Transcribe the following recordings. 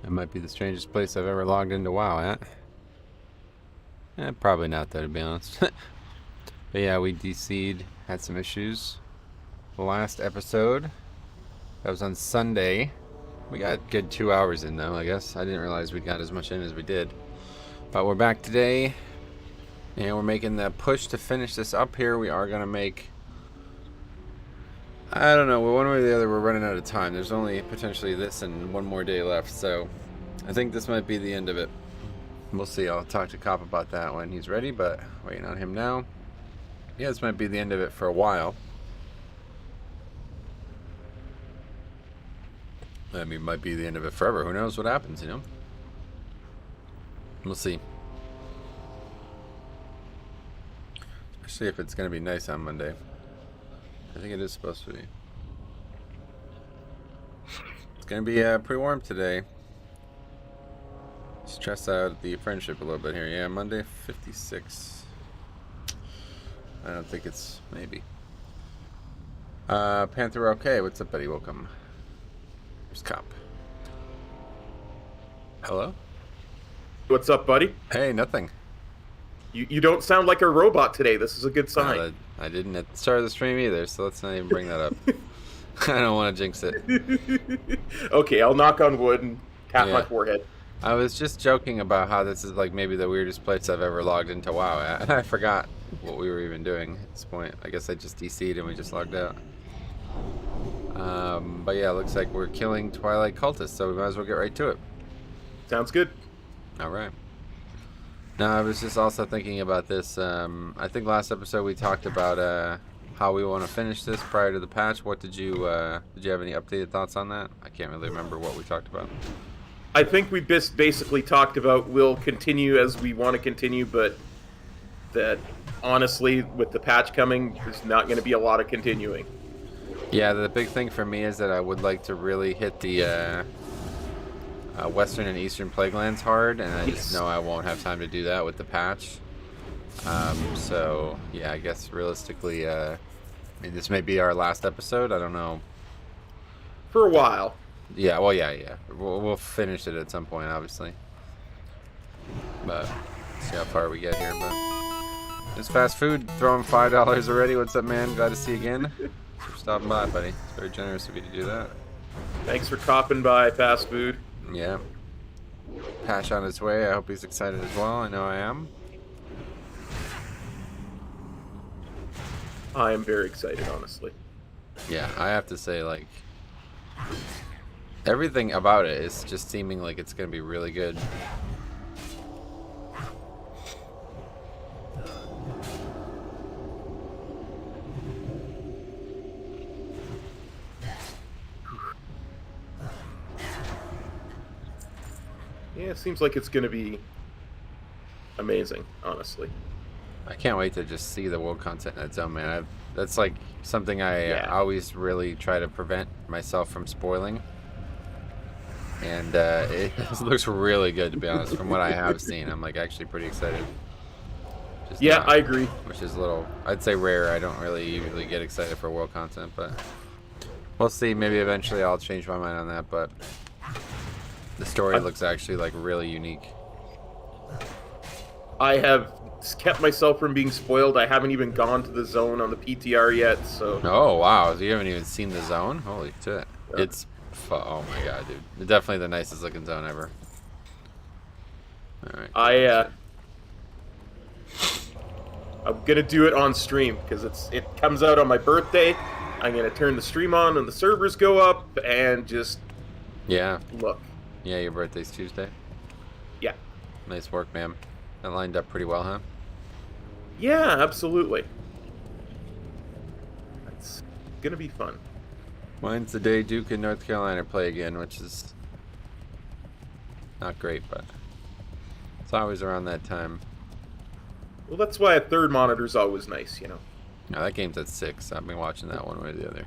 It might be the strangest place I've ever logged into WoW at. Probably not though, to be honest. But yeah, we DC'd, had some issues. The last episode, that was on Sunday. We got a good 2 hours in though, I guess. I didn't realize we got as much in as we did. But we're back today, and we're making the push to finish this up here. We are going to make... I don't know, one way or the other, we're running out of time. There's only potentially this and one more day left, so I think this might be the end of it. We'll see. I'll talk to Cop about that when he's ready, but waiting on him now. Yeah, this might be the end of it for a while. I mean, it might be the end of it forever. Who knows what happens, you know? We'll see. Especially if it's going to be nice on Monday. I think it is supposed to be. It's going to be pretty warm today. Stress out the friendship a little bit here. Yeah, Monday 56. I don't think it's maybe. Panther, okay. What's up, buddy? Welcome. Here's Cop. Hello? What's up, buddy? Hey, nothing. You don't sound like a robot today. This is a good sign. I didn't at the start of the stream either, so let's not even bring that up. I don't want to jinx it. Okay, I'll knock on wood and tap my forehead. I was just joking about how this is like maybe the weirdest place I've ever logged into WoW at. I forgot what we were even doing at this point. I guess I just DC'd and we just logged out. But yeah, it looks like we're killing Twilight cultists, so we might as well get right to it. Sounds good. Alright. Now, I was just also thinking about this. I think last episode we talked about how we want to finish this prior to the patch. What did you have any updated thoughts on that? I can't really remember what we talked about. I think we basically talked about we'll continue as we want to continue, but that honestly, with the patch coming, there's not going to be a lot of continuing. Yeah, the big thing for me is that I would like to really hit the Western and Eastern Plaguelands hard, and I just know I won't have time to do that with the patch. So, yeah, I guess realistically, I mean, this may be our last episode. I don't know. For a while. Yeah, well, yeah. We'll finish it at some point, obviously. But, see how far we get here. But it's fast food, throwing $5 already. What's up, man? Glad to see you again. Thanks for stopping by, buddy. It's very generous of you to do that. Thanks for copping by fast food. Yeah. Patch on his way. I hope he's excited as well. I know I am. I am very excited, honestly. Yeah, I have to say, like, everything about it is just seeming like it's going to be really good. Yeah, it seems like it's going to be amazing, honestly. I can't wait to just see the world content in its own, man. That's like something I always really try to prevent myself from spoiling. And it looks really good, to be honest, from what I have seen. I'm like actually pretty excited. Just I agree. Which is a little, I'd say rare. I don't really usually get excited for world content, but we'll see. Maybe eventually I'll change my mind on that, but the story looks actually like really unique. I have kept myself from being spoiled. I haven't even gone to the zone on the PTR yet, so... Oh, wow. So you haven't even seen the zone? Holy shit. Yeah. It's... Oh, my God, dude. Definitely the nicest looking zone ever. Alright. I'm gonna do it on stream, because it comes out on my birthday. I'm gonna turn the stream on, and the servers go up, and just... Yeah. Look. Yeah, your birthday's Tuesday? Yeah. Nice work, man. That lined up pretty well, huh? Yeah, absolutely. It's gonna be fun. Mine's the day Duke and North Carolina play again, which is not great, but it's always around that time. Well, that's why a third monitor's always nice, you know. No, that game's at 6. I've been watching that one way or the other.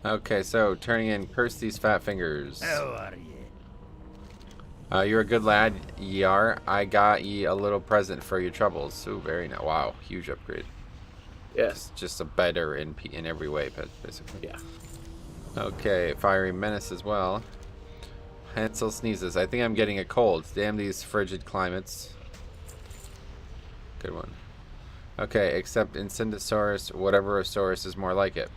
Okay, so turning in Curse These Fat Fingers. How are you? You're a good lad, ye are. I got ye a little present for your troubles. Ooh, very nice. Wow, huge upgrade. Yes. Just a better in every way, basically. Yeah. Okay, Fiery Menace as well. Hansel sneezes. I think I'm getting a cold. Damn these frigid climates. Good one. Okay, except Incendosaurus, whatever Saurus is more like it.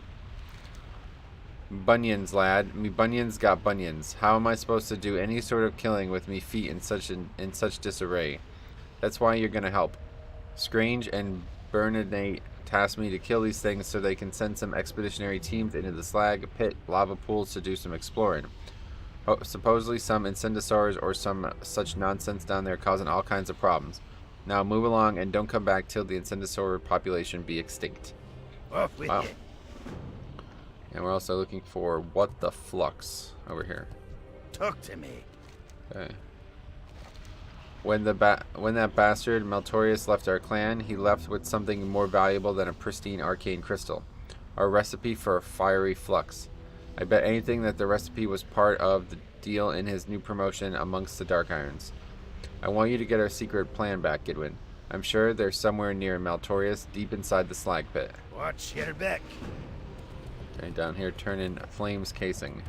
Bunions, lad. Me bunions got bunions. How am I supposed to do any sort of killing with me feet in such disarray? That's why you're gonna help. Scrange and Bernadette tasked me to kill these things so they can send some expeditionary teams into the slag pit lava pools to do some exploring. Supposedly some Incendosaurs or some such nonsense down there causing all kinds of problems. Now move along and don't come back till the Incendosaur population be extinct. Off with Wow. you. And we're also looking for what the flux over here. Talk to me. Okay. When that bastard Meltorius left our clan, he left with something more valuable than a pristine arcane crystal. Our recipe for a fiery flux. I bet anything that the recipe was part of the deal in his new promotion amongst the Dark Irons. I want you to get our secret plan back, Gidwin. I'm sure they're somewhere near Meltorius, deep inside the slag pit. Watch your back. Okay, down here, turn in Flames casing.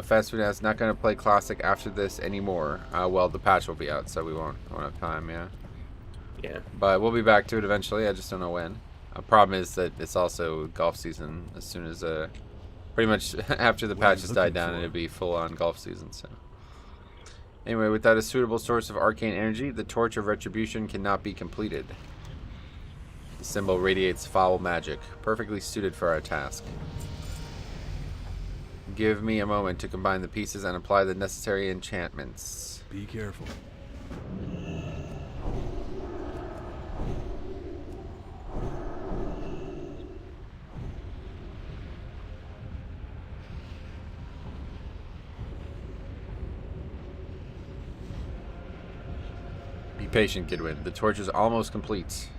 Fast Food is not going to play Classic after this anymore. Well, the patch will be out, so we won't have time, yeah. Yeah. But we'll be back to it eventually, I just don't know when. Problem is that it's also golf season as soon as, pretty much after the patch has died down, it'll be full-on golf season, so. Anyway, without a suitable source of arcane energy, the Torch of Retribution cannot be completed. The symbol radiates foul magic, perfectly suited for our task. Give me a moment to combine the pieces and apply the necessary enchantments. Be careful. Be patient, Gidwin. The torch is almost complete.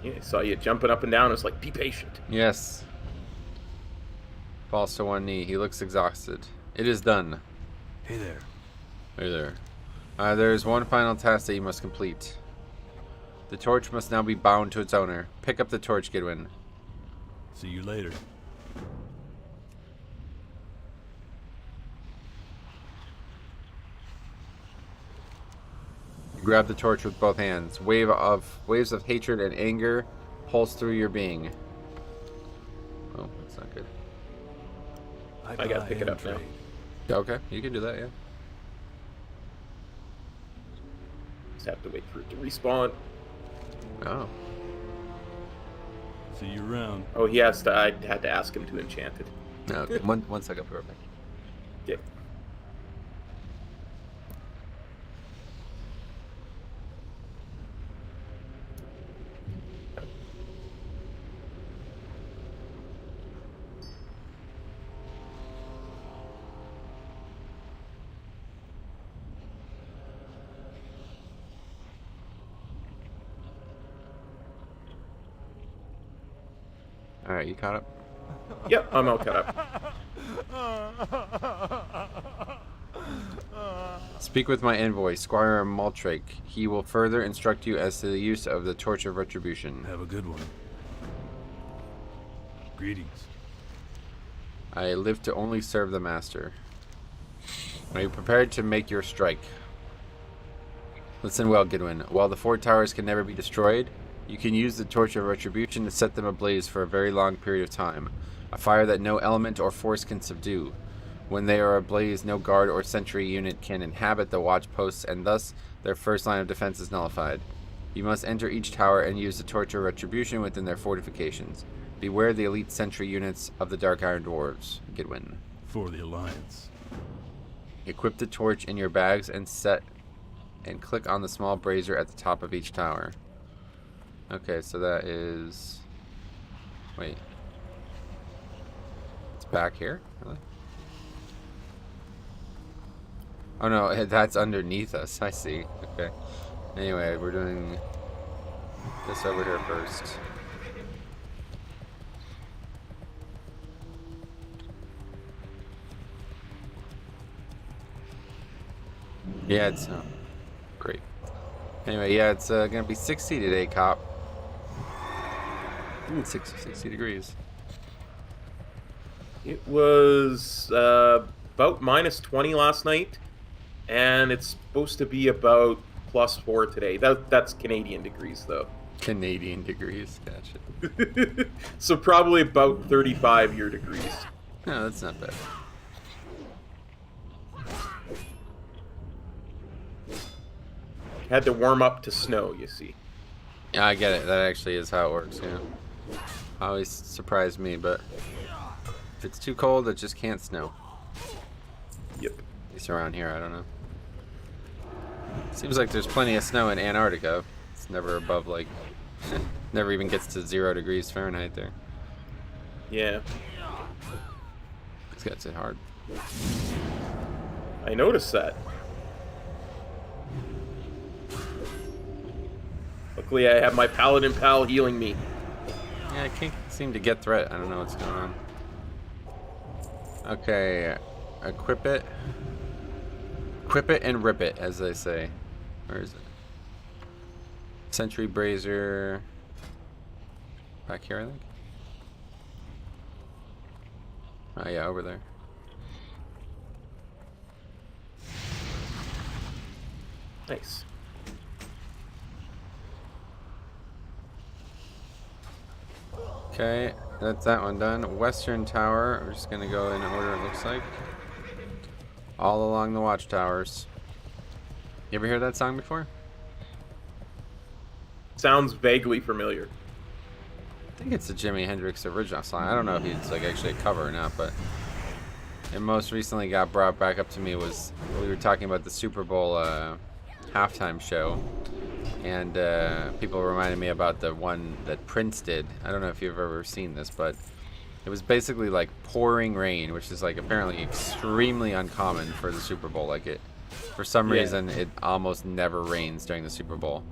Yeah, I saw you jumping up and down. It's like, be patient. Yes. Falls to one knee. He looks exhausted. It is done. Hey there. Hey there. There is one final task that you must complete. The torch must now be bound to its owner. Pick up the torch, Gidwin. See you later. Grab the torch with both hands. Waves of hatred and anger pulse through your being. Oh, that's not good. I gotta pick it up now. Okay, you can do that, yeah. Just have to wait for it to respawn. Oh. See you around. Oh, he has to. I had to ask him to enchant it. No, okay. One second, perfect. Yeah. Alright, you caught up? Yep, I'm all caught up. Speak with my envoy, Squire Maltrake. He will further instruct you as to the use of the Torch of Retribution. Have a good one. Greetings. I live to only serve the Master. Are you prepared to make your strike? Listen well, Gidwin. While the four towers can never be destroyed, you can use the Torch of Retribution to set them ablaze for a very long period of time. A fire that no element or force can subdue. When they are ablaze, no guard or sentry unit can inhabit the watch posts, and thus their first line of defense is nullified. You must enter each tower and use the Torch of Retribution within their fortifications. Beware the elite sentry units of the Dark Iron Dwarves, Gidwin. For the Alliance. Equip the torch in your bags and click on the small brazier at the top of each tower. Okay, so that is... Wait. It's back here? Really? Oh no, that's underneath us. I see. Okay. Anyway, we're doing this over here first. Yeah, it's... great. Anyway, yeah, it's gonna be 60 today, cop. Ooh, 60 degrees. It was about -20 last night, and it's supposed to be about +4 today. That's Canadian degrees, though. Canadian degrees, gotcha. So probably about 35 your degrees. No, that's not bad. Had to warm up to snow, you see. Yeah, I get it. That actually is how it works, yeah. Always surprised me, but if it's too cold, it just can't snow. Yep. At least around here, I don't know. Seems like there's plenty of snow in Antarctica. It's never above, like, never even gets to 0 degrees Fahrenheit there. Yeah. It's got it hard. I noticed that. Luckily, I have my Paladin Pal healing me. Yeah, I can't seem to get threat. I don't know what's going on. Okay, equip it. Equip it and rip it, as they say. Where is it? Sentry Brazier. Back here, I think. Oh yeah, over there. Nice. Okay, that's that one done. Western Tower, we're just gonna go in order it looks like. All along the watchtowers. You ever hear that song before? Sounds vaguely familiar. I think it's a Jimi Hendrix original song. I don't know if it's like actually a cover or not, but it most recently got brought back up to me was we were talking about the Super Bowl halftime show, and people reminded me about the one that Prince did. I don't know if you've ever seen this, but it was basically like pouring rain, which is like apparently extremely uncommon for the Super Bowl. Like it, for some reason, it almost never rains during the Super Bowl.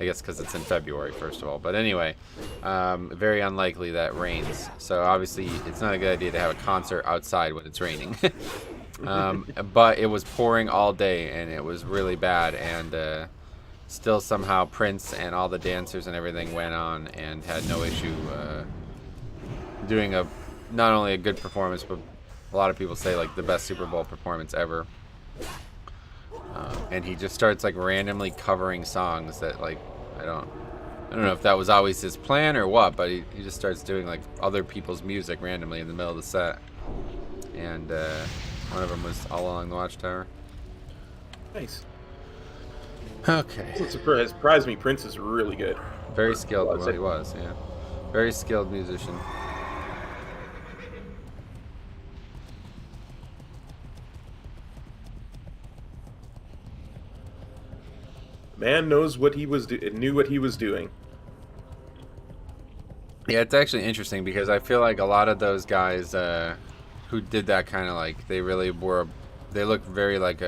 I guess because it's in February, first of all. But anyway, very unlikely that rains. So obviously, it's not a good idea to have a concert outside when it's raining. But it was pouring all day, and it was really bad. And still somehow Prince and all the dancers and everything went on and had no issue doing not only a good performance, but a lot of people say like the best Super Bowl performance ever. And he just starts like randomly covering songs that like I don't know if that was always his plan or what, but he just starts doing like other people's music randomly in the middle of the set. And one of them was All Along the Watchtower. Nice. Okay. It surprised me. Prince is really good. Very skilled. Well, he was, yeah. Very skilled musician. Man knows what he was knew what he was doing. Yeah, it's actually interesting because I feel like a lot of those guys who did that kind of like they looked very like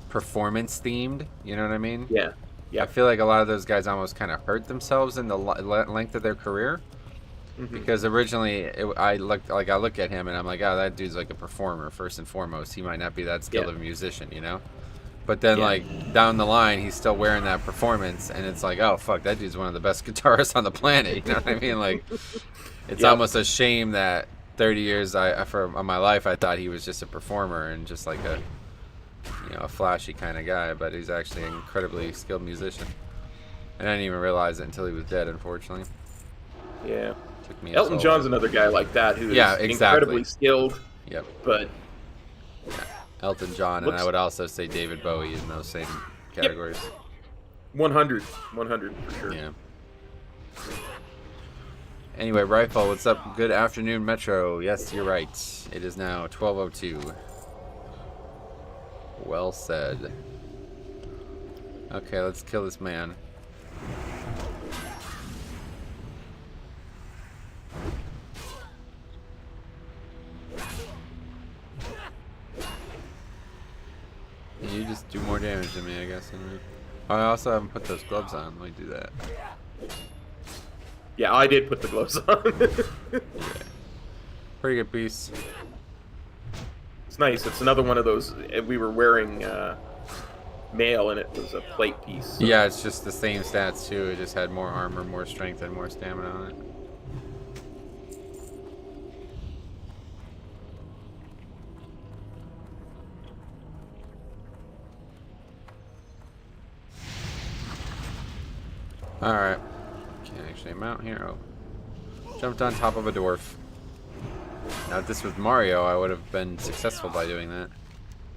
performance themed. You know what I mean? Yeah. Yeah. I feel like a lot of those guys almost kind of hurt themselves in the length of their career. Mm-hmm. Because originally I look at him and I'm like, oh, that dude's like a performer first and foremost. He might not be that skilled of a musician, you know. But then, like, down the line, he's still wearing that performance, and it's like, oh, fuck, that dude's one of the best guitarists on the planet. You know what I mean? Like, it's almost a shame that 30 years of my life, I thought he was just a performer and just like a flashy kind of guy, but he's actually an incredibly skilled musician. And I didn't even realize it until he was dead, unfortunately. Yeah. Took me Elton John's another guy like that who is incredibly skilled. Yep. But... Elton John, and I would also say David Bowie in those same categories. 100 for sure. Yeah. Anyway, Rifle, what's up? Good afternoon, Metro. Yes, you're right. It is now 12:02. Well said. Okay, let's kill this man. You just do more damage than me, I guess. Oh, I also haven't put those gloves on. Let me do that. Yeah, I did put the gloves on. Yeah. Pretty good piece. It's nice. It's another one of those. We were wearing mail and it was a plate piece. So. Yeah, it's just the same stats too. It just had more armor, more strength, and more stamina on it. Alright. Can't actually mount here. Oh. Jumped on top of a dwarf. Now, if this was Mario, I would have been successful by doing that.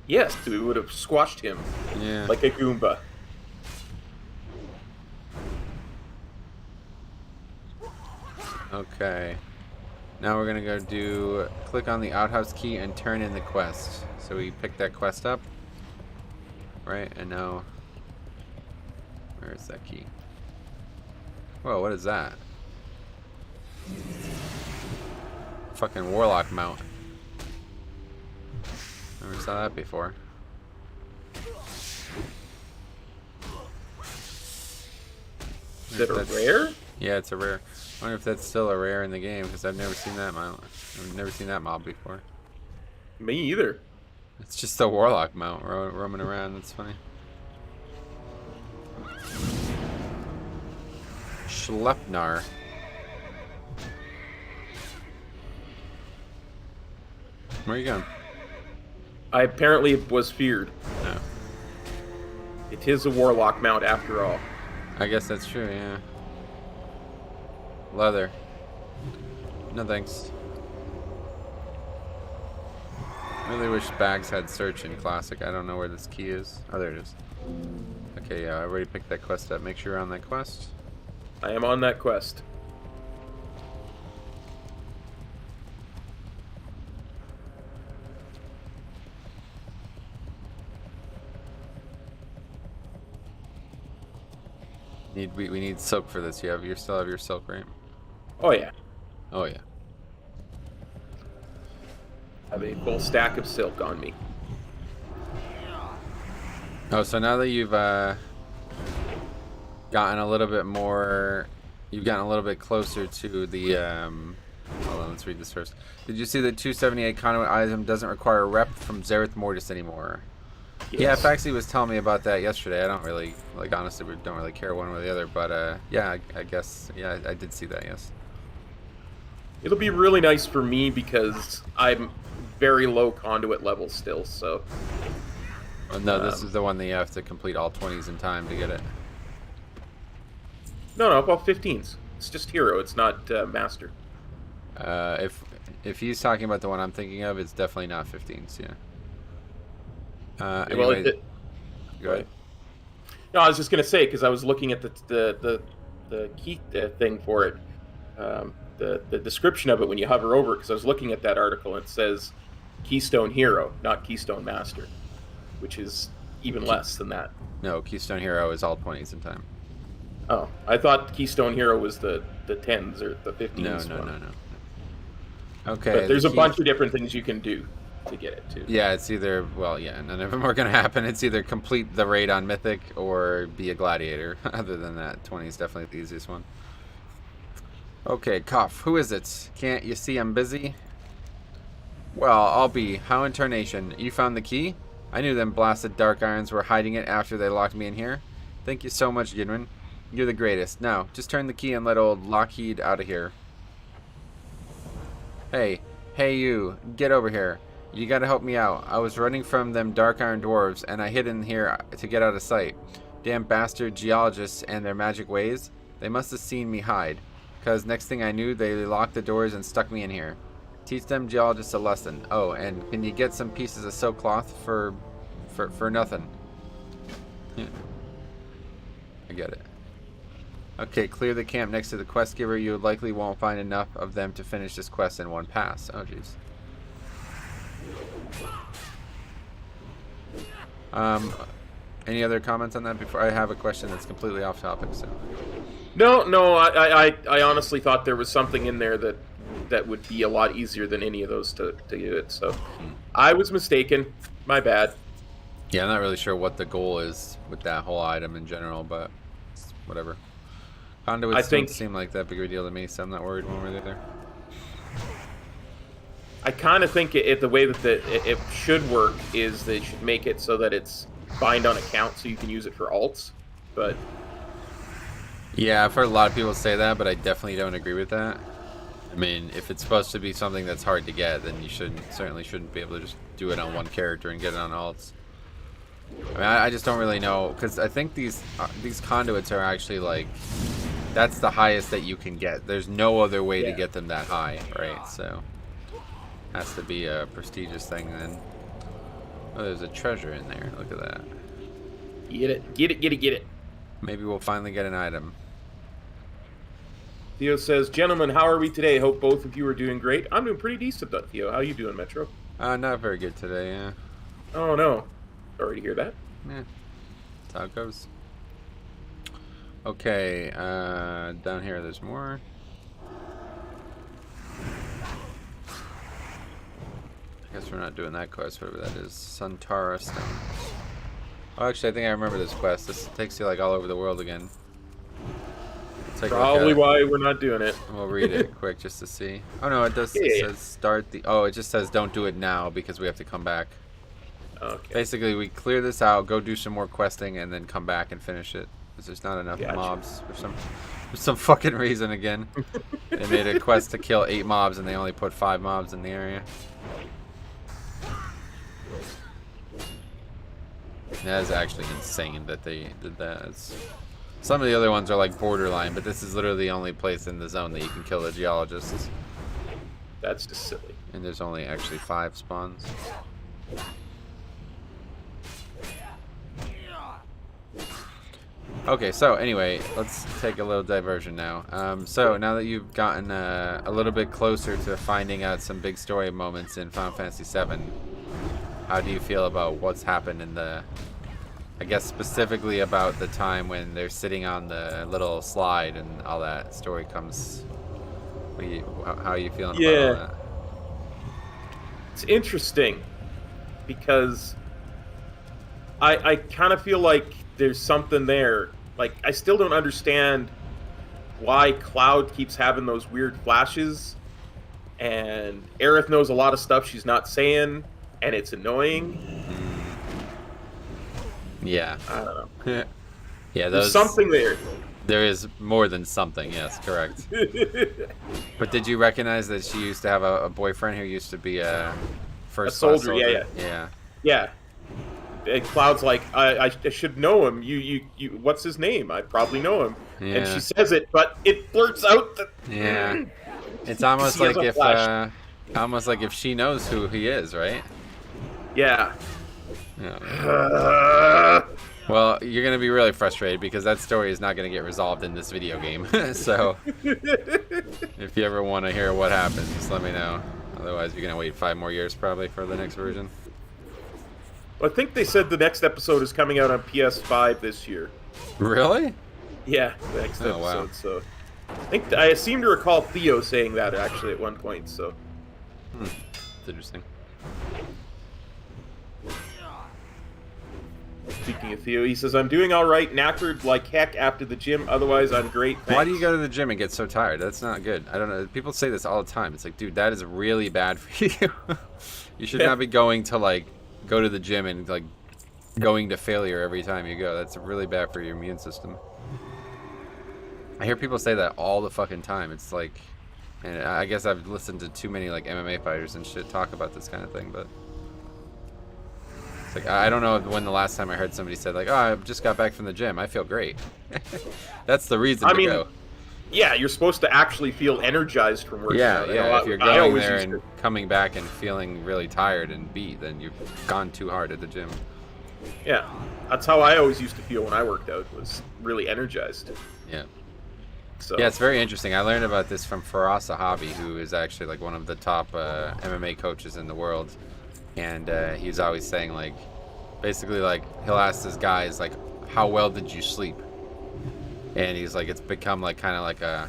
Yes, we would have squashed him Yeah. like a Goomba. Okay. Now we're gonna go do... Click on the outhouse key and turn in the quest. So we picked that quest up. Right, and now... Where is that key? Whoa, what is that? Fucking warlock mount. Never saw that before. Is it a rare? Yeah, it's a rare. I wonder if that's still a rare in the game because I've never seen that mount. I've never seen that mob before. Me either. It's just a warlock mount roaming around. That's funny. Schleppnar. Where are you going? I apparently was feared. No. It is a warlock mount after all. I guess that's true, yeah. Leather. No thanks. I really wish Bags had search in Classic. I don't know where this key is. Oh, there it is. Okay, yeah, I already picked that quest up. Make sure you're on that quest. I am on that quest. We need silk for this. You still have your silk, right? Oh yeah. Oh yeah. I have a full stack of silk on me. Oh, so now that you've gotten a little bit more, you've gotten a little bit closer to the hold on, let's read this first. Did you see that 278 conduit item doesn't require a rep from Zereth Mortis anymore? Yes. Yeah, Faxi was telling me about that yesterday. I don't really, like, honestly, we don't really care one way or the other, but yeah, I guess, yeah, I did see that, yes. It'll be really nice for me because I'm very low conduit level still, so... Oh, no, this is the one that you have to complete all 20s in time to get it. No, well, 15s. It's just hero, it's not master. If he's talking about the one I'm thinking of, it's definitely not 15s, yeah. Well, Anyway, go ahead. No, I was just gonna say because I was looking at the key thing for it, the description of it when you hover over it. Because I was looking at that article and it says Keystone Hero, not Keystone Master, which is even less than that. No, Keystone Hero is all 20s in time. Oh, I thought Keystone Hero was the 10s or the 15s. No. Okay. But there's the a key- bunch of different things you can do to get it too. Yeah, it's either, well, yeah, none of them are going to happen. It's either complete the raid on Mythic or be a gladiator. Other than that, 20 is definitely the easiest one. Okay, Cough, who is it? Can't you see I'm busy? Well, I'll be. How in tarnation? You found the key? I knew them blasted Dark Irons were hiding it after they locked me in here. Thank you so much, Gidwin. You're the greatest. Now, just turn the key and let old Lockheed out of here. Hey you, get over here. You gotta help me out. I was running from them Dark Iron dwarves, and I hid in here to get out of sight. Damn bastard geologists and their magic ways. They must have seen me hide. Cause next thing I knew, they locked the doors and stuck me in here. Teach them geologists a lesson. Oh, and can you get some pieces of silk cloth for nothing? Yeah. I get it. Okay, clear the camp next to the quest giver. You likely won't find enough of them to finish this quest in one pass. Oh, jeez. Any other comments on that before I have a question that's completely off topic? So. No, I honestly thought there was something in there that would be a lot easier than any of those to do it. So I was mistaken. My bad. Yeah, I'm not really sure what the goal is with that whole item in general, but whatever. Conduits don't seem like that big of a deal to me, so I'm not worried one way or the other. I kind of think the way that it should work is they should make it so that it's bind on account so you can use it for alts. But Yeah, I've heard a lot of people say that, but I definitely don't agree with that. I mean, if it's supposed to be something that's hard to get, then you certainly shouldn't be able to just do it on one character and get it on alts. I mean, I just don't really know, because I think these conduits are actually like, that's the highest that you can get. There's no other way to get them that high, right? So, has to be a prestigious thing then. Oh, there's a treasure in there. Look at that. get it. Maybe we'll finally get an item. Theo says, "Gentlemen, how are we today? Hope both of you are doing great. I'm doing pretty decent, Theo. How you doing, Metro?" Not very good today, yeah. Oh no, sorry to hear that. Yeah, that's how it goes. Okay, down here there's more. I guess we're not doing that quest, whatever that is. Suntara Stone. Oh, actually, I think I remember this quest. This takes you like all over the world again. Take Probably why we're not doing it. We'll read it quick just to see. Oh no, it does. Yeah. It says start the. Oh, it just says don't do it now because we have to come back. Okay. Basically, we clear this out, go do some more questing, and then come back and finish it. Because there's not enough mobs for some fucking reason again. They made a quest to kill 8 mobs and they only put 5 mobs in the area. That is actually insane that they did that. Some of the other ones are like borderline, but this is literally the only place in the zone that you can kill the geologists. That's just silly. And there's only actually 5 spawns. Okay, so anyway, let's take a little diversion now. So now that you've gotten a little bit closer to finding out some big story moments in Final Fantasy VII, how do you feel about what's happened in the, I guess specifically about the time when they're sitting on the little slide and all that story comes? How are you feeling about all that? It's interesting because I kind of feel like there's something there. Like, I still don't understand why Cloud keeps having those weird flashes, and Aerith knows a lot of stuff she's not saying, and it's annoying. Yeah. I don't know. Yeah, There's something there. There is more than something, yes, correct. But did you recognize that she used to have a boyfriend who used to be a first-class soldier? Yeah. And Cloud's like, I should know him. You what's his name? I probably know him. Yeah. And she says it, but it blurts out that. Yeah. It's almost like if she knows who he is, right? Yeah. Well, you're gonna be really frustrated because that story is not gonna get resolved in this video game. So, if you ever want to hear what happens, just let me know. Otherwise, you're gonna wait 5 more years probably for the next version. Well, I think they said the next episode is coming out on PS5 this year. Really? Yeah, the next episode. Wow. So, I seem to recall Theo saying that actually at one point. So, it's interesting. Speaking of Theo, he says, "I'm doing all right, knackered like heck after the gym. Otherwise, I'm great. Thanks." Why do you go to the gym and get so tired? That's not good. I don't know. People say this all the time. It's like, dude, that is really bad for you. You should not be going to like go to the gym and like going to failure every time you go. That's really bad for your immune system. I hear people say that all the fucking time. It's like, and I guess I've listened to too many like MMA fighters and shit talk about this kind of thing, but it's like, I don't know when the last time I heard somebody said like, oh, I just got back from the gym. I feel great. That's the reason to go. Yeah, you're supposed to actually feel energized from working out. Yeah. If you're going there and coming back and feeling really tired and beat, then you've gone too hard at the gym. Yeah, that's how I always used to feel when I worked out, was really energized. Yeah. So. Yeah, it's very interesting. I learned about this from Faraz Sahabi, who is actually like one of the top MMA coaches in the world. And he's always saying like, basically like, he'll ask his guys like, how well did you sleep? And he's like, it's become like kind of like a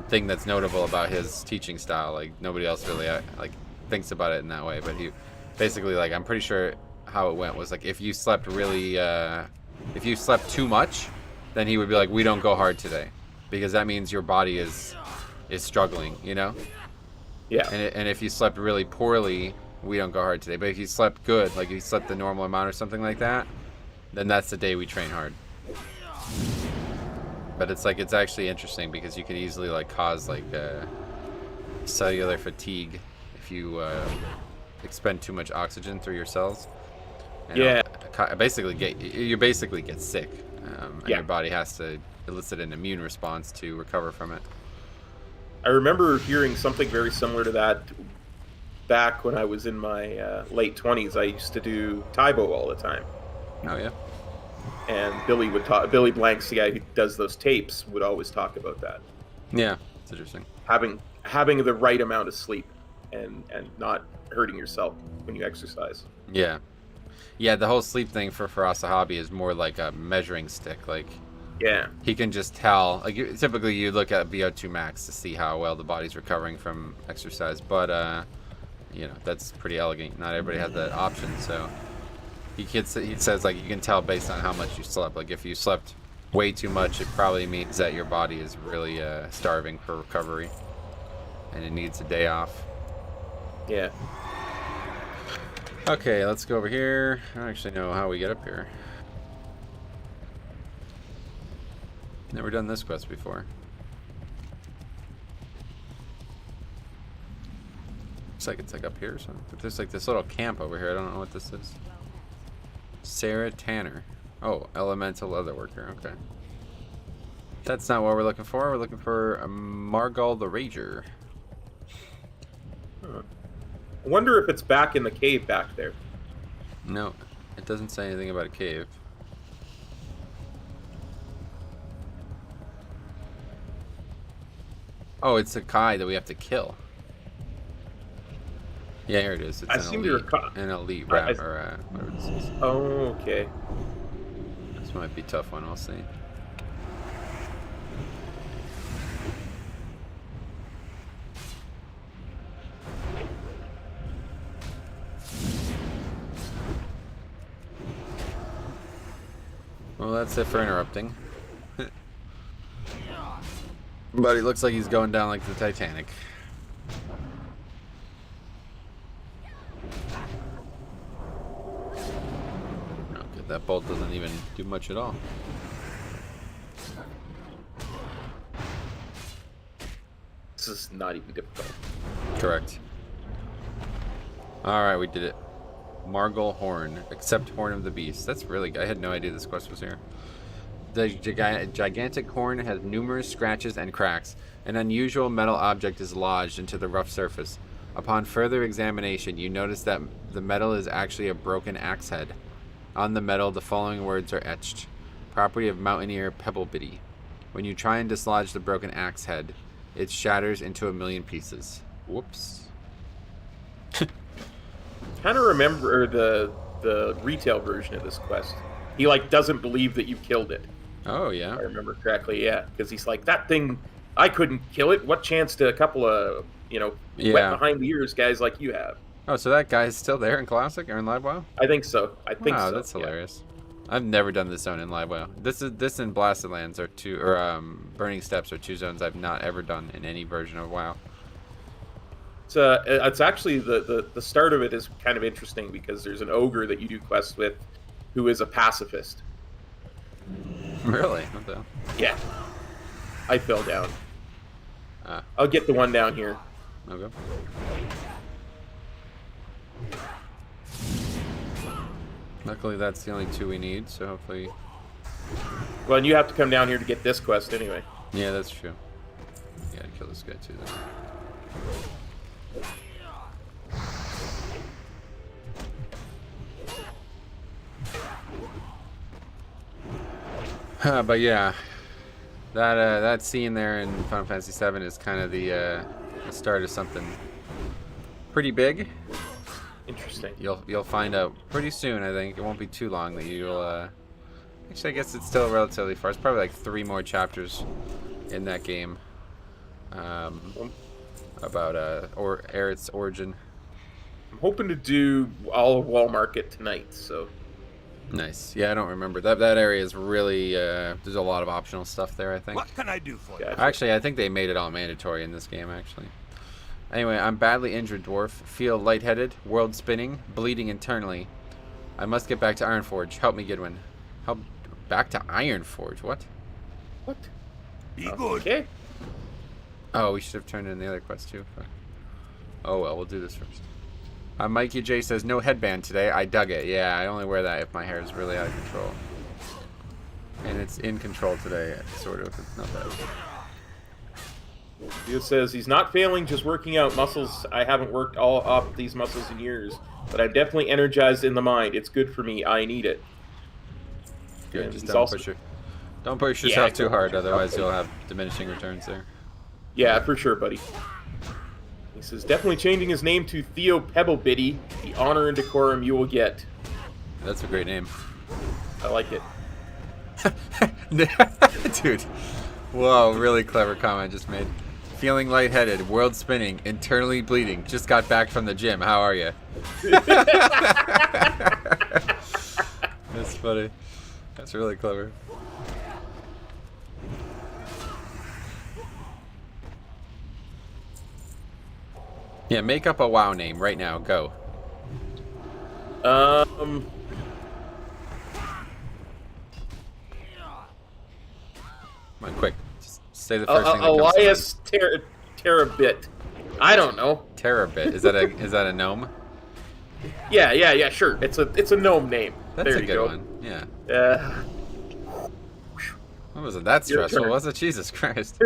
thing that's notable about his teaching style. Like nobody else really like thinks about it in that way. But he basically like, I'm pretty sure how it went was like, if you slept really, if you slept too much, then he would be like, we don't go hard today, because that means your body is struggling, you know? Yeah. And if you slept really poorly, we don't go hard today. But if you slept good, like if you slept the normal amount or something like that, then that's the day we train hard. But it's like, it's actually interesting because you could easily like cause like cellular fatigue if you expend too much oxygen through your cells. And Yeah. you basically get sick, and Yeah. your body has to elicit an immune response to recover from it. I remember hearing something very similar to that back when I was in my late 20s. I used to do Taibo all the time. Oh yeah. And Billy Blanks, the guy who does those tapes, would always talk about that. Yeah, it's interesting. Having the right amount of sleep and not hurting yourself when you exercise. Yeah. Yeah, the whole sleep thing for Asahabi is more like a measuring stick. Like, Yeah. he can just tell. Like, typically you look at VO2 max to see how well the body's recovering from exercise, but you know, that's pretty elegant. Not everybody has that option, so he says like you can tell based on how much you slept. Like, if you slept way too much, it probably means that your body is really starving for recovery, and it needs a day off. Yeah. Okay, let's go over here. I don't actually know how we get up here. Never done this quest before. Looks like it's like up here or something. But there's like this little camp over here. I don't know what this is. Sarah Tanner. Oh, elemental leatherworker. Okay. That's not what we're looking for. We're looking for Margal the Rager. Huh. I wonder if it's back in the cave back there. No, it doesn't say anything about a cave. Oh, it's a Kai that we have to kill. Yeah, here it is. It's I seem to recall- an elite I- rap, or whatever this is. Oh, okay. This might be a tough one. We'll see. Well, that's it for interrupting. But he looks like he's going down like the Titanic. Okay, that bolt doesn't even do much at all. This is not even difficult. Correct. Alright, we did it. Margal Horn. Accept Horn of the Beast. That's really good. I had no idea this quest was here. The gigantic horn has numerous scratches and cracks. An unusual metal object is lodged into the rough surface. Upon further examination, you notice that the metal is actually a broken axe head. On the metal, the following words are etched. Property of Mountaineer Pebblebitty. When you try and dislodge the broken axe head, it shatters into 1,000,000 pieces. Whoops. Kind of remember the retail version of this quest. He like doesn't believe that you killed it. Oh, yeah. If I remember correctly, yeah, because he's like, that thing, I couldn't kill it. What chance do a couple of wet behind the ears guys like you have? Oh, so that guy's still there in Classic or in Live WoW? I think so. I think Wow, so. that's yeah. hilarious. I've never done this zone in Live WoW. This and Blasted Lands are two, or Burning Steps are two zones I've not ever done in any version of WoW. It's actually the start of it is kind of interesting because there's an ogre that you do quests with, who is a pacifist. Really? What the hell? Yeah, I fell down. Ah, I'll get the one down here. okay. Luckily, that's the only two we need, so hopefully... Well, and you have to come down here to get this quest anyway. Yeah, that's true. You gotta kill this guy too, then. But yeah, that scene there in Final Fantasy VII is kind of the start of something pretty big. Interesting. You'll find out pretty soon. I think it won't be too long that you'll. Actually, I guess it's still relatively far. It's probably like 3 more chapters in that game. About Aerith's origin. I'm hoping to do all of Wall Market tonight, so. Nice. Yeah, I don't remember that area is really. There's a lot of optional stuff there, I think. What can I do for you? Gotcha. Actually, I think they made it all mandatory in this game, actually. Anyway, I'm badly injured, dwarf. Feel lightheaded, world spinning, bleeding internally. I must get back to Ironforge. Help me, Gidwin. How back to Ironforge? What? What? Be good. Okay. Oh, we should have turned in the other quest too. Fuck. Oh well, we'll do this first. Mikey J says no headband today. I dug it. Yeah, I only wear that if my hair is really out of control. And it's in control today, sort of. It's not bad. He says he's not failing, just working out muscles. I haven't worked all up these muscles in years, but I'm definitely energized in the mind. It's good for me. I need it. Good. And Just he's don't push yourself too hard, otherwise you'll have diminishing returns there. Yeah, for sure, buddy. He says definitely changing his name to Theo Pebblebitty. The honor and decorum you will get. That's a great name. I like it. Dude. Whoa, really clever comment just made. Feeling lightheaded, world spinning, internally bleeding. Just got back from the gym. How are you? That's funny. That's really clever. Yeah, make up a WoW name right now. Go. Um. Come on, quick. Just say the first thing that Elias Terabit. I don't know. Terabit. Is that a gnome? Yeah, sure. It's a gnome name. That's there a you good go. one. Yeah. Uh, What was it that Your stressful? turn. Was it? Jesus Christ.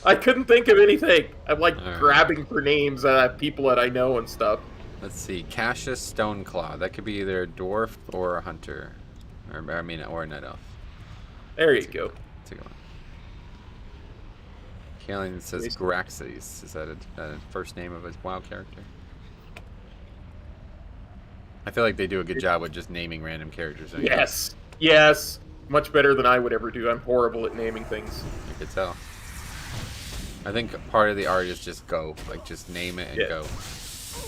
I couldn't think of anything. I'm like All right. grabbing for names, people that I know and stuff. Let's see. Cassius Stoneclaw. That could be either a dwarf or a hunter. Or a night elf. There you go. That's a good one. Kaelin says Graxes. Is that a first name of a WoW character? I feel like they do a good job with just naming random characters. don't you? Yes. Much better than I would ever do. I'm horrible at naming things. You could tell. I think part of the art is just go. Like, just name it and Yeah. go.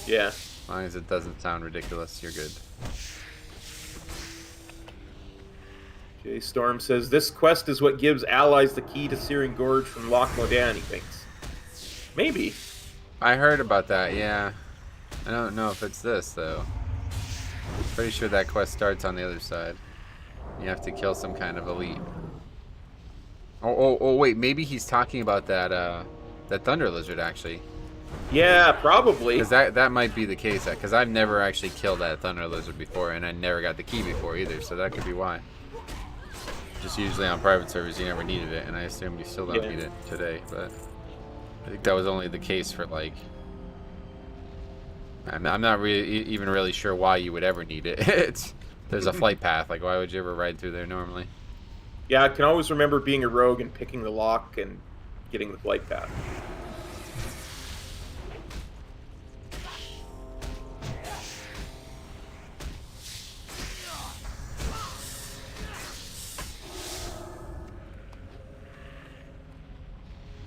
Yeah. As long as it doesn't sound ridiculous, you're good. Jay Storm says, this quest is what gives allies the key to Searing Gorge from Loch Modan, he thinks. Maybe. I heard about that, yeah. I don't know if it's this, though. Pretty sure that quest starts on the other side. You have to kill some kind of elite. Oh, wait, maybe he's talking about that Thunder Lizard, actually. Yeah, probably. Because that might be the case, because I've never actually killed that Thunder Lizard before, and I never got the key before either, so that could be why. Just usually on private servers, you never needed it, and I assume you still don't need it today, but I think that was only the case for, like... I'm not even really sure why you would ever need it. There's a flight path, like why would you ever ride through there normally? Yeah, I can always remember being a rogue and picking the lock and getting the flight path.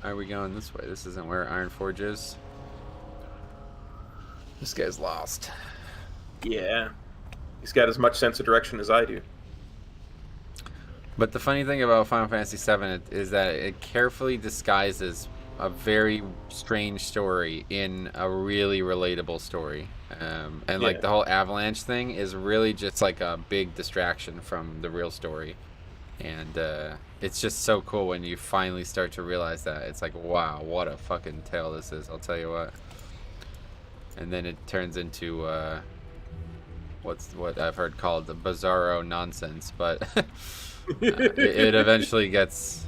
Are we going this way? This isn't where Ironforge is. This guy's lost. Yeah. He's got as much sense of direction as I do. But the funny thing about Final Fantasy VII is that it carefully disguises a very strange story in a really relatable story. And like the whole avalanche thing is really just like a big distraction from the real story. And it's just so cool when you finally start to realize that. It's like, wow, what a fucking tale this is, I'll tell you what. And then it turns into what I've heard called the bizarro nonsense, but it eventually gets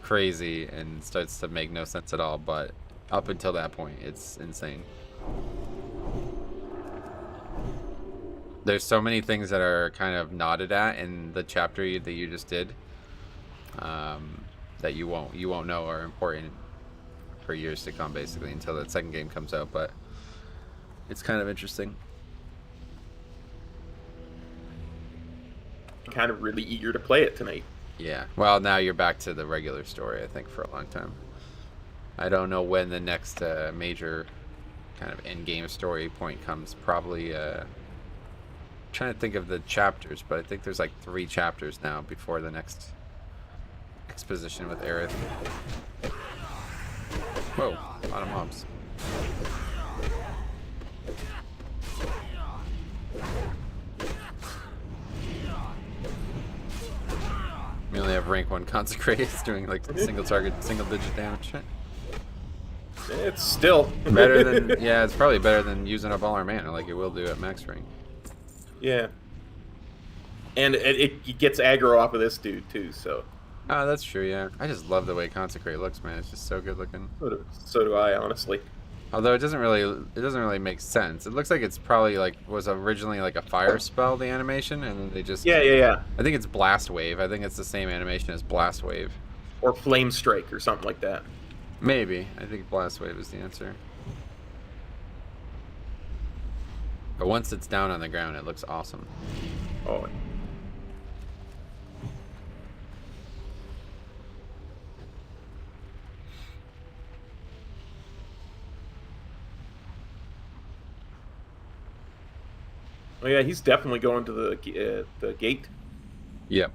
crazy and starts to make no sense at all, but up until that point, it's insane. There's so many things that are kind of nodded at in the chapter that you just did, that you won't know are important for years to come, basically, until that second game comes out, but it's kind of interesting. Kind of really eager to play it tonight. Yeah. Well, now you're back to the regular story, I think, for a long time. I don't know when the next major kind of end-game story point comes. Probably, trying to think of the chapters, but I think there's like 3 chapters now before the next exposition with Aerith. Whoa, a lot of mobs. We only have rank 1 Consecrate. It's doing like single target, single digit damage. It's still Better than, yeah, it's probably better than using up all our mana like it will do at max rank. Yeah. And it gets aggro off of this dude too, so. Oh, that's true, yeah. I just love the way Consecrate looks, man. It's just so good looking. So do I, honestly. Although it doesn't really make sense. It looks like it's probably like was originally like a fire spell, the animation, and then they just Yeah. I think it's Blast Wave. I think it's the same animation as Blast Wave. Or Flame Strike or something like that. Maybe. I think Blast Wave is the answer. But once it's down on the ground, it looks awesome. Oh. Oh yeah, he's definitely going to the gate. Yep.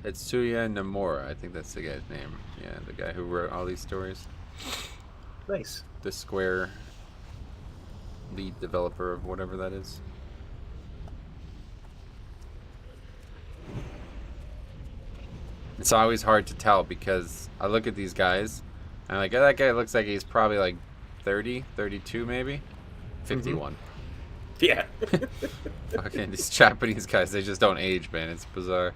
Tetsuya Nomura, I think that's the guy's name. Yeah, the guy who wrote all these stories. Nice. The Square lead developer of whatever that is. It's always hard to tell because I look at these guys and I'm like, oh, that guy looks like he's probably like 30, 32 maybe, 51. Yeah. Fucking these Japanese guys, they just don't age, man. It's bizarre.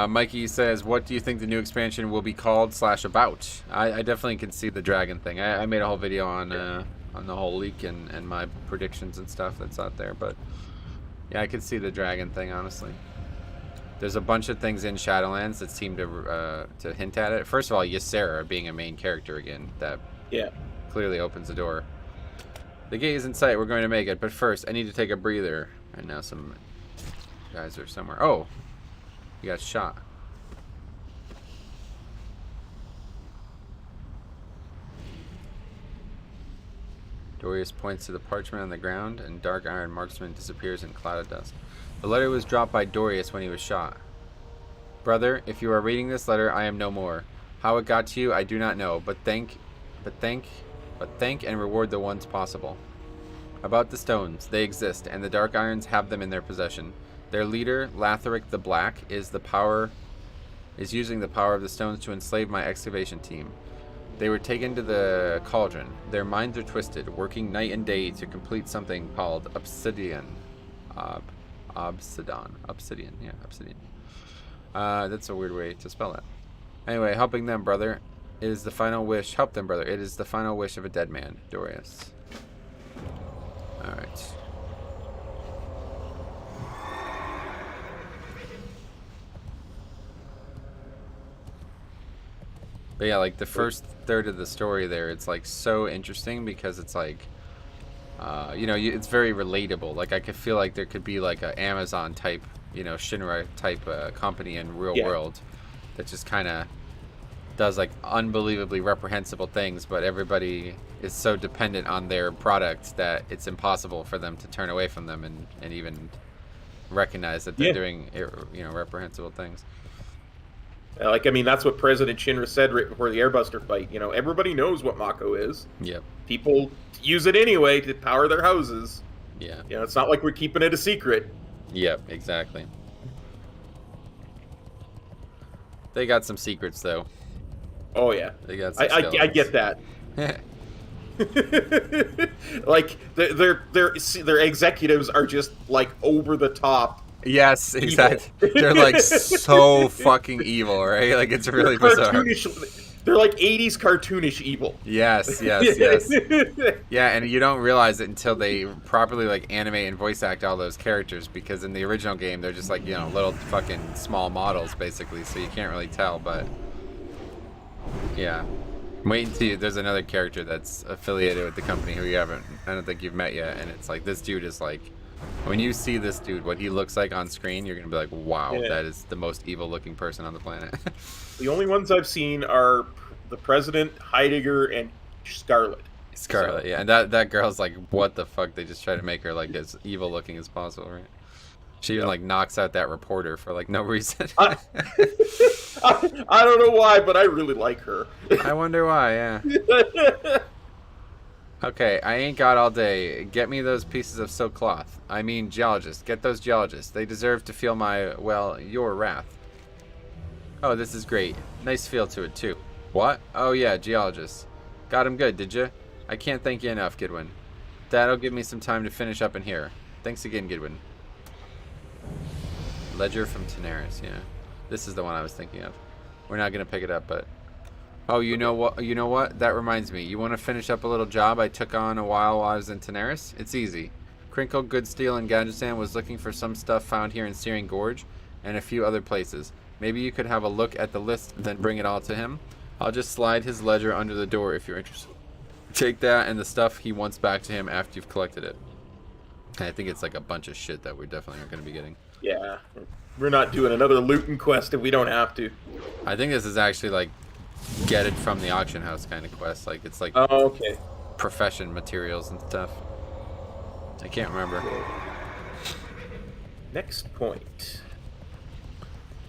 Mikey says, what do you think the new expansion will be called / about? I definitely can see the dragon thing. I made a whole video on the whole leak and my predictions and stuff that's out there, but yeah, I could see the dragon thing, honestly. There's a bunch of things in Shadowlands that seem to hint at it. First of all, Ysera being a main character again, that clearly opens the door. The gate is in sight. We're going to make it, but first, I need to take a breather. And now some guys are somewhere. Oh, you got shot. Dorius points to the parchment on the ground, and Dark Iron Marksman disappears in cloud of dust. The letter was dropped by Dorius when he was shot. Brother, if you are reading this letter, I am no more. How it got to you, I do not know, but thank and reward the ones possible. About the stones, they exist, and the Dark Irons have them in their possession. Their leader, Latharic the Black, is using the power of the stones to enslave my excavation team. They were taken to the cauldron. Their minds are twisted, working night and day to complete something called obsidian. Obsidian. That's a weird way to spell that. Anyway, helping them, brother, is the final wish. Help them, brother. It is the final wish of a dead man, Dorius. Alright. But yeah, like the first third of the story there, it's like so interesting because it's like, it's very relatable. Like I could feel like there could be like a Amazon type, Shinra type company in real world that just kind of does like unbelievably reprehensible things, but everybody is so dependent on their product that it's impossible for them to turn away from them and even recognize that they're doing, reprehensible things. Like, I mean, that's what President Shinra said right before the Airbuster fight. Everybody knows what Mako is. Yep. People use it anyway to power their houses. Yeah. It's not like we're keeping it a secret. Yep, exactly. They got some secrets, though. Oh, yeah. They got some I get that. Like, their executives are just, like, over the top. Yes, exactly. They're like so fucking evil, right? Like it's really bizarre. They're like 80s cartoonish evil. Yes. Yeah, and you don't realize it until they properly like animate and voice act all those characters, because in the original game they're just like, little fucking small models basically, so you can't really tell, but yeah. Wait until there's another character that's affiliated with the company who I don't think you've met yet, and it's like this dude is like, when you see this dude, what he looks like on screen, you're going to be like, wow, that is the most evil-looking person on the planet. The only ones I've seen are the President, Heidegger, and Scarlet. Scarlet, yeah. And that girl's like, what the fuck? They just try to make her like as evil-looking as possible, right? She even like knocks out that reporter for like no reason. I don't know why, but I really like her. I wonder why, yeah. Okay, I ain't got all day. Get me those pieces of silk cloth. I mean, geologists. Get those geologists. They deserve to feel my, well, your wrath. Oh, this is great. Nice feel to it, too. What? Oh, yeah, geologists. Got him good, did you? I can't thank you enough, Gidwin. That'll give me some time to finish up in here. Thanks again, Gidwin. Ledger from Tenaris, yeah. This is the one I was thinking of. We're not going to pick it up, but... Oh, you know what? You know what? That reminds me. You want to finish up a little job I took on a while I was in Tenaris? It's easy. Crinkle, Goodsteel, and Gadgetzan was looking for some stuff found here in Searing Gorge and a few other places. Maybe you could have a look at the list, then bring it all to him. I'll just slide his ledger under the door if you're interested. Take that and the stuff he wants back to him after you've collected it. And I think it's like a bunch of shit that we definitely aren't going to be getting. Yeah. We're not doing another looting quest if we don't have to. I think this is actually like get it from the auction house kind of quest. Like it's like Oh, okay. profession materials and stuff. I can't remember. Next point.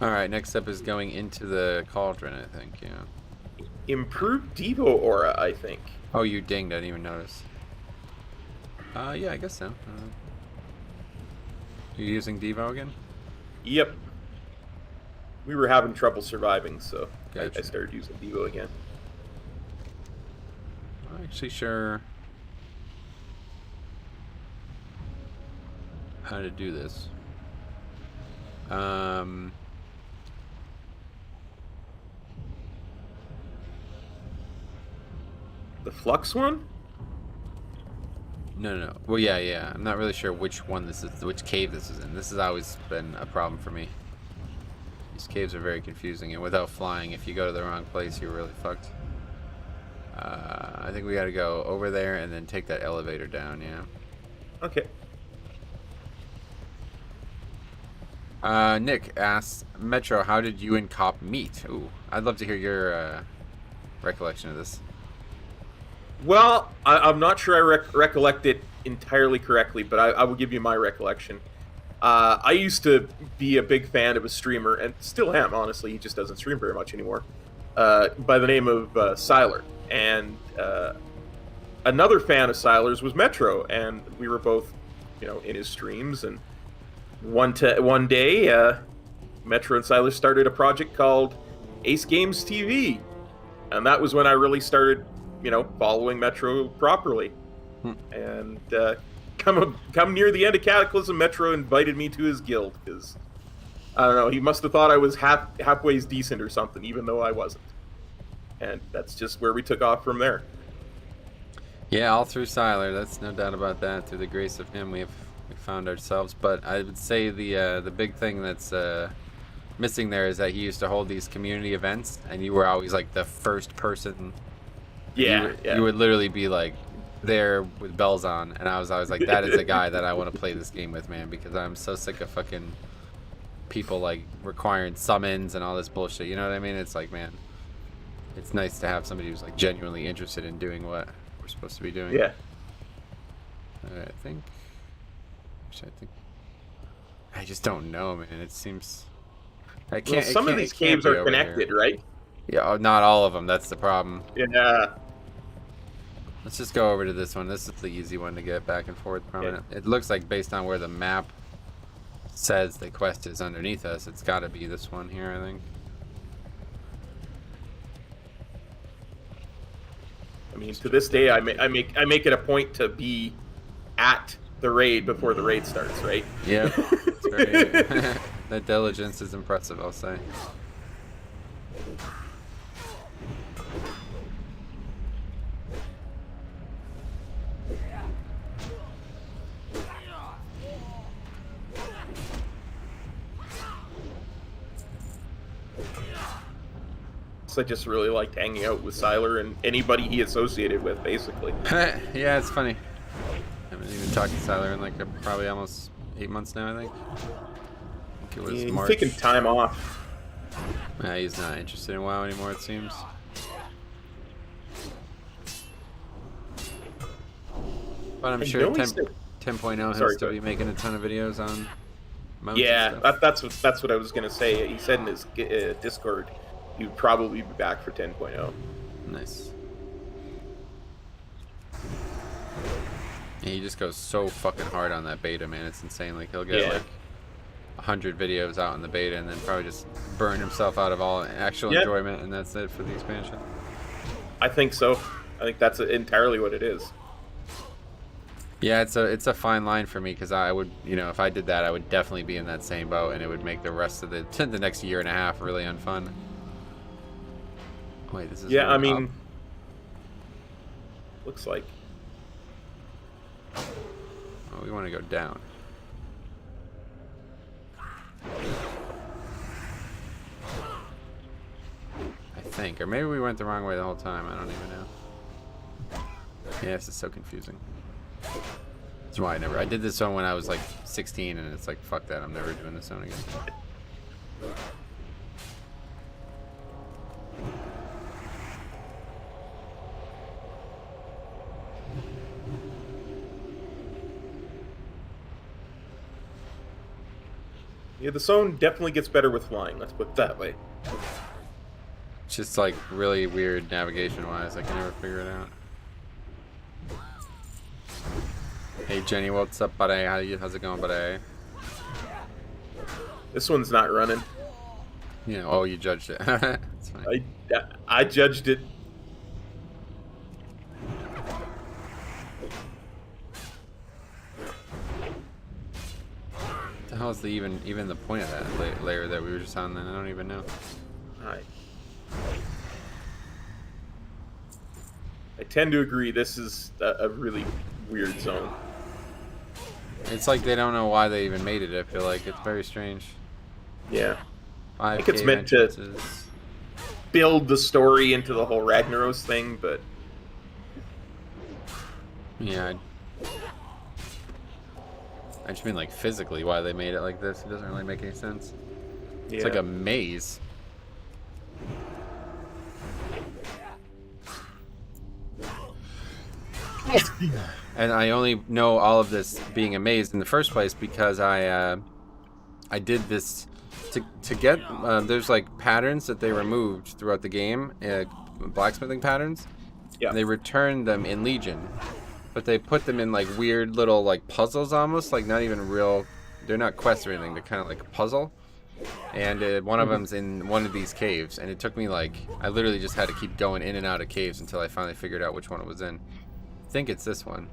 Alright, next up is going into the cauldron, I think, yeah. Improved Devo aura, I think. Oh, you dinged, I didn't even notice. Yeah, I guess so. You using Devo again? Yep. We were having trouble surviving, so Gotcha. I started using Devo again. I'm actually sure how to do this. The Flux one? No. Well, yeah. I'm not really sure which one this is, which cave this is in. This has always been a problem for me. These caves are very confusing, and without flying, if you go to the wrong place, you're really fucked. I think we gotta go over there and then take that elevator down, yeah. Okay. Nick asks, Metro, how did you and Cop meet? Ooh, I'd love to hear your recollection of this. Well, I'm not sure I recollect it entirely correctly, but I will give you my recollection. I used to be a big fan of a streamer, and still am, honestly. He just doesn't stream very much anymore. By the name of Siler. And another fan of Siler's was Metro, and we were both, in his streams. And one day, Metro and Siler started a project called Ace Games TV, and that was when I really started, following Metro properly. And come near the end of Cataclysm, Metro invited me to his guild because I don't know, he must have thought I was halfway decent or something, even though I wasn't. And that's just where we took off from there. Yeah, all through Siler, that's no doubt about that. Through the grace of him, we found ourselves. But I would say the big thing that's missing there is that he used to hold these community events, and you were always like the first person. Yeah, You would literally be like there with bells on, and I was always like, that is a guy that I want to play this game with, man, because I'm so sick of fucking people like requiring summons and all this bullshit. You know what I mean? It's like, man, it's nice to have somebody who's like genuinely interested in doing what we're supposed to be doing. Yeah. I just don't know, man. It seems I can't. Well, some of these caves are connected, right? Yeah, not all of them. That's the problem. Yeah. Let's just go over to this one. This is the easy one to get back and forth from. Yeah. It looks like based on where the map says the quest is underneath us, it's got to be this one here, I think. I mean, to this day, I make it a point to be at the raid before the raid starts, right? Yeah. It's very, that diligence is impressive, I'll say. I just really liked hanging out with Siler and anybody he associated with, basically. Yeah, it's funny. I haven't even talked to Siler in like probably almost 8 months now, I think. It was He's March. taking time off. Yeah, he's not interested in WoW anymore, it seems. But I'm sure 10.0 he'll still be making a ton of videos on mounts. Yeah, that's what I was gonna say. He said in his Discord he'd probably be back for 10.0. Nice. He just goes so fucking hard on that beta, man. It's insane. Like, he'll get like 100 videos out in the beta and then probably just burn himself out of all actual enjoyment, and that's it for the expansion. I think so. I think that's entirely what it is. Yeah, it's a fine line for me, because I would, you know, if I did that, I would definitely be in that same boat, and it would make the rest of the next year and a half really unfun. Wait, this is I mean, looks like. Oh, we want to go down. I think, or maybe we went the wrong way the whole time. I don't even know. Yeah, this is so confusing. That's why I did this zone when I was like 16, and it's like, fuck that, I'm never doing this zone again. Yeah, the zone definitely gets better with flying, let's put it that way. It's just like really weird navigation wise. I can never figure it out. Hey Jenny, what's up, buddy? How's it going, buddy? This one's not running. You know, oh, you judged it. That's fine. I judged it. What the hell is even the point of that layer that we were just on then? I don't even know. Alright. I tend to agree, this is a really weird zone. It's like they don't know why they even made it. I feel like it's very strange. Yeah. I 5 think it's cave meant to entrances. build the story into the whole Ragnaros thing, but... Yeah. I just mean like physically why they made it like this. It doesn't really make any sense. Yeah. It's like a maze. And I only know all of this being a maze in the first place because I did this to get there's like patterns that they removed throughout the game, blacksmithing patterns. Yeah. And they returned them in Legion, but they put them in like weird little like puzzles almost, like not even real. They're not quests or anything. They're kind of like a puzzle. And one of them's in one of these caves, and it took me like I literally just had to keep going in and out of caves until I finally figured out which one it was in. I think it's this one.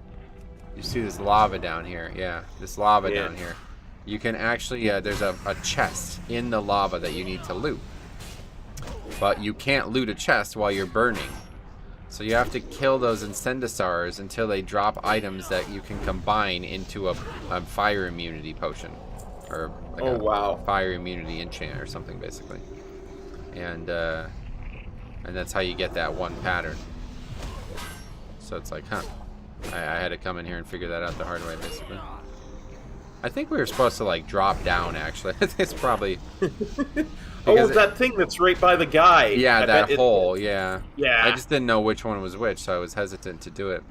You see this lava down here? Yeah, this lava down here. You can actually, there's a chest in the lava that you need to loot. But you can't loot a chest while you're burning. So you have to kill those Incendisars until they drop items that you can combine into a fire immunity potion. Or like a fire immunity enchant or something, basically. And that's how you get that one pattern. So it's like, huh. I had to come in here and figure that out the hard way, basically. I think we were supposed to, like, drop down, actually. It's probably... Oh, that thing that's right by the guy. Yeah, that hole, yeah. Yeah. I just didn't know which one was which, so I was hesitant to do it.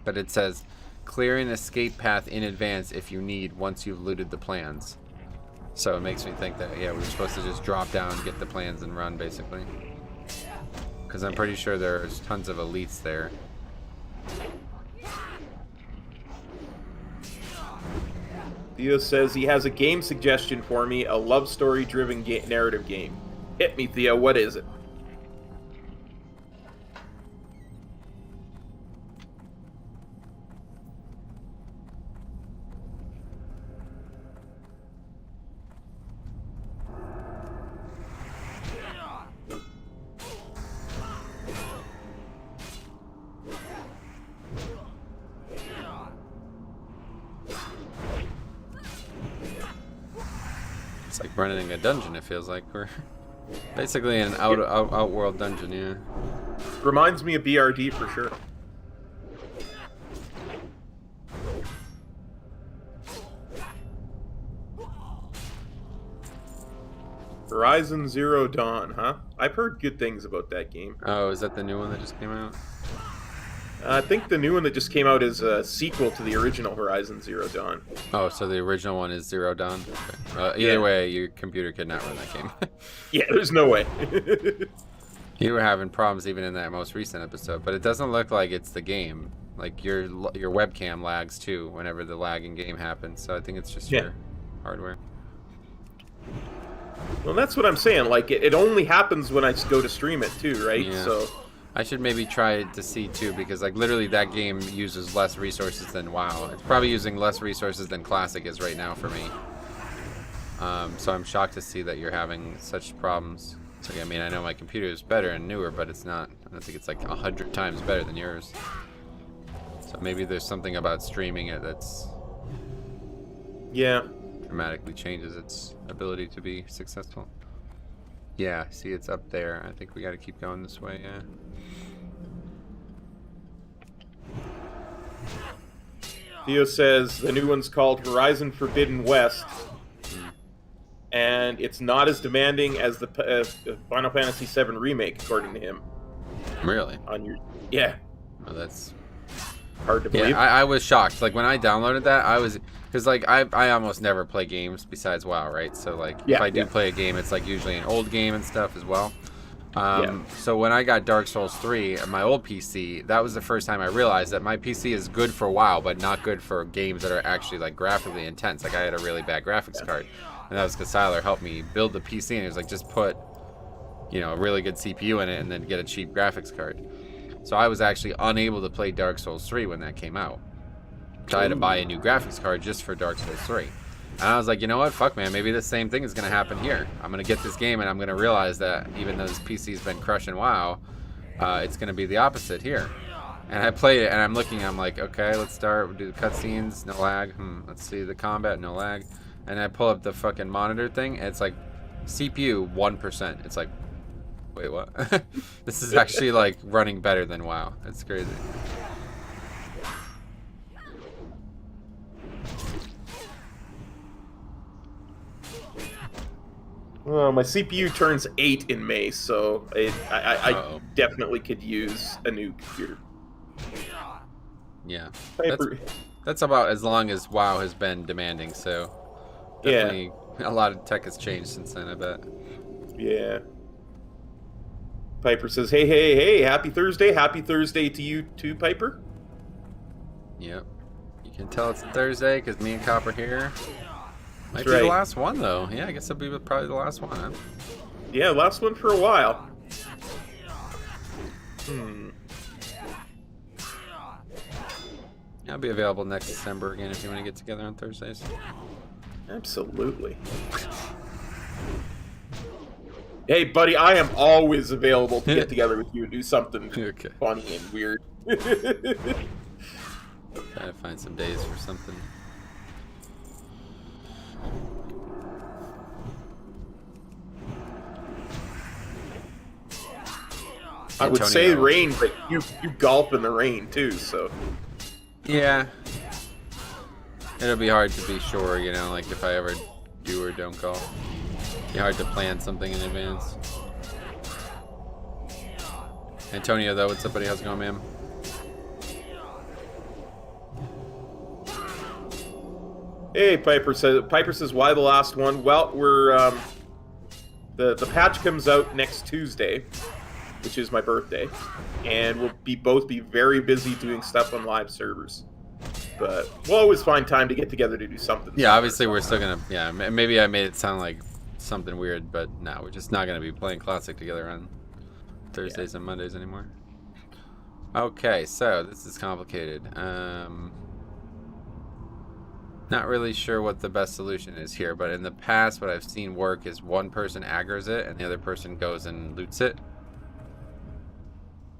But it says, clear an escape path in advance if you need once you've looted the plans. So it makes me think that, yeah, we were supposed to just drop down, get the plans, and run, basically. Because I'm pretty sure there's tons of elites there. Theo says he has a game suggestion for me, a love story driven narrative game. Hit me, Theo, what is it? It's like running a dungeon, it feels like. We're basically in an outworld dungeon, yeah. Reminds me of BRD for sure. Horizon Zero Dawn, huh? I've heard good things about that game. Oh, is that the new one that just came out? I think the new one that just came out is a sequel to the original Horizon Zero Dawn. Oh, so the original one is Zero Dawn? Okay. Either way, your computer could not run that game. Yeah, there's no way. You were having problems even in that most recent episode, but it doesn't look like it's the game. Like your webcam lags too whenever the lag in game happens. So I think it's just your hardware. Well, that's what I'm saying. Like, it only happens when I go to stream it too, right? Yeah. So I should maybe try to see too, because like literally that game uses less resources than WoW. It's probably using less resources than Classic is right now for me. So I'm shocked to see that you're having such problems. Like, I mean, I know my computer is better and newer, but it's not. I don't think it's like 100 times better than yours. So maybe there's something about streaming it that's dramatically changes its ability to be successful. Yeah, see, it's up there. I think we got to keep going this way. Yeah. Theo says the new one's called Horizon Forbidden West, and it's not as demanding as the Final Fantasy VII remake, according to him. Really? On your Oh, that's hard to believe. Yeah, I was shocked. Like when I downloaded that, I was because like I almost never play games besides WoW, right? So like if I do play a game, it's like usually an old game and stuff as well. So when I got Dark Souls 3 on my old PC, that was the first time I realized that my PC is good for WoW, but not good for games that are actually like graphically intense. Like I had a really bad graphics card, and that was because Siler helped me build the PC, and he was like, just put, you know, a really good CPU in it, and then get a cheap graphics card. So I was actually unable to play Dark Souls 3 when that came out. So I had to buy a new graphics card just for Dark Souls 3. And I was like, you know what, fuck man, maybe the same thing is going to happen here. I'm going to get this game and I'm going to realize that even though this PC's been crushing WoW, it's going to be the opposite here. And I played it and I'm looking, I'm like, okay, let's start, we'll do the cutscenes, no lag. Let's see the combat, no lag. And I pull up the fucking monitor thing and it's like, CPU 1%. It's like, wait, what? This is actually like running better than WoW. It's crazy. Well, my CPU turns 8 in May, so I definitely could use a new computer. Yeah, that's about as long as WoW has been demanding, so definitely a lot of tech has changed since then, I bet. Yeah. Piper says, hey, happy Thursday. Happy Thursday to you too, Piper. Yep. You can tell it's Thursday because me and Copper here. Might That's be the last one, though. Yeah, I guess it'll be probably the last one, huh? Yeah, last one for a while. I'll be available next December again if you want to get together on Thursdays. Absolutely. Hey, buddy, I am always available to get together with you and do something funny and weird. Trying to find some days for something. I would say rain, but you golf in the rain too, so. Yeah. It'll be hard to be sure, you know, like if I ever do or don't golf. It'd be hard to plan something in advance. Antonio, though, what's up, buddy? How's it going, man? Hey, Piper says, why the last one? Well, we're the patch comes out next Tuesday, which is my birthday, and we'll both be very busy doing stuff on live servers. But we'll always find time to get together to do something. Yeah, obviously we're still gonna. Yeah, maybe I made it sound like something weird, but no, we're just not gonna be playing Classic together on Thursdays and Mondays anymore. Okay, so this is complicated. Not really sure what the best solution is here, but in the past, what I've seen work is one person aggro's it and the other person goes and loots it.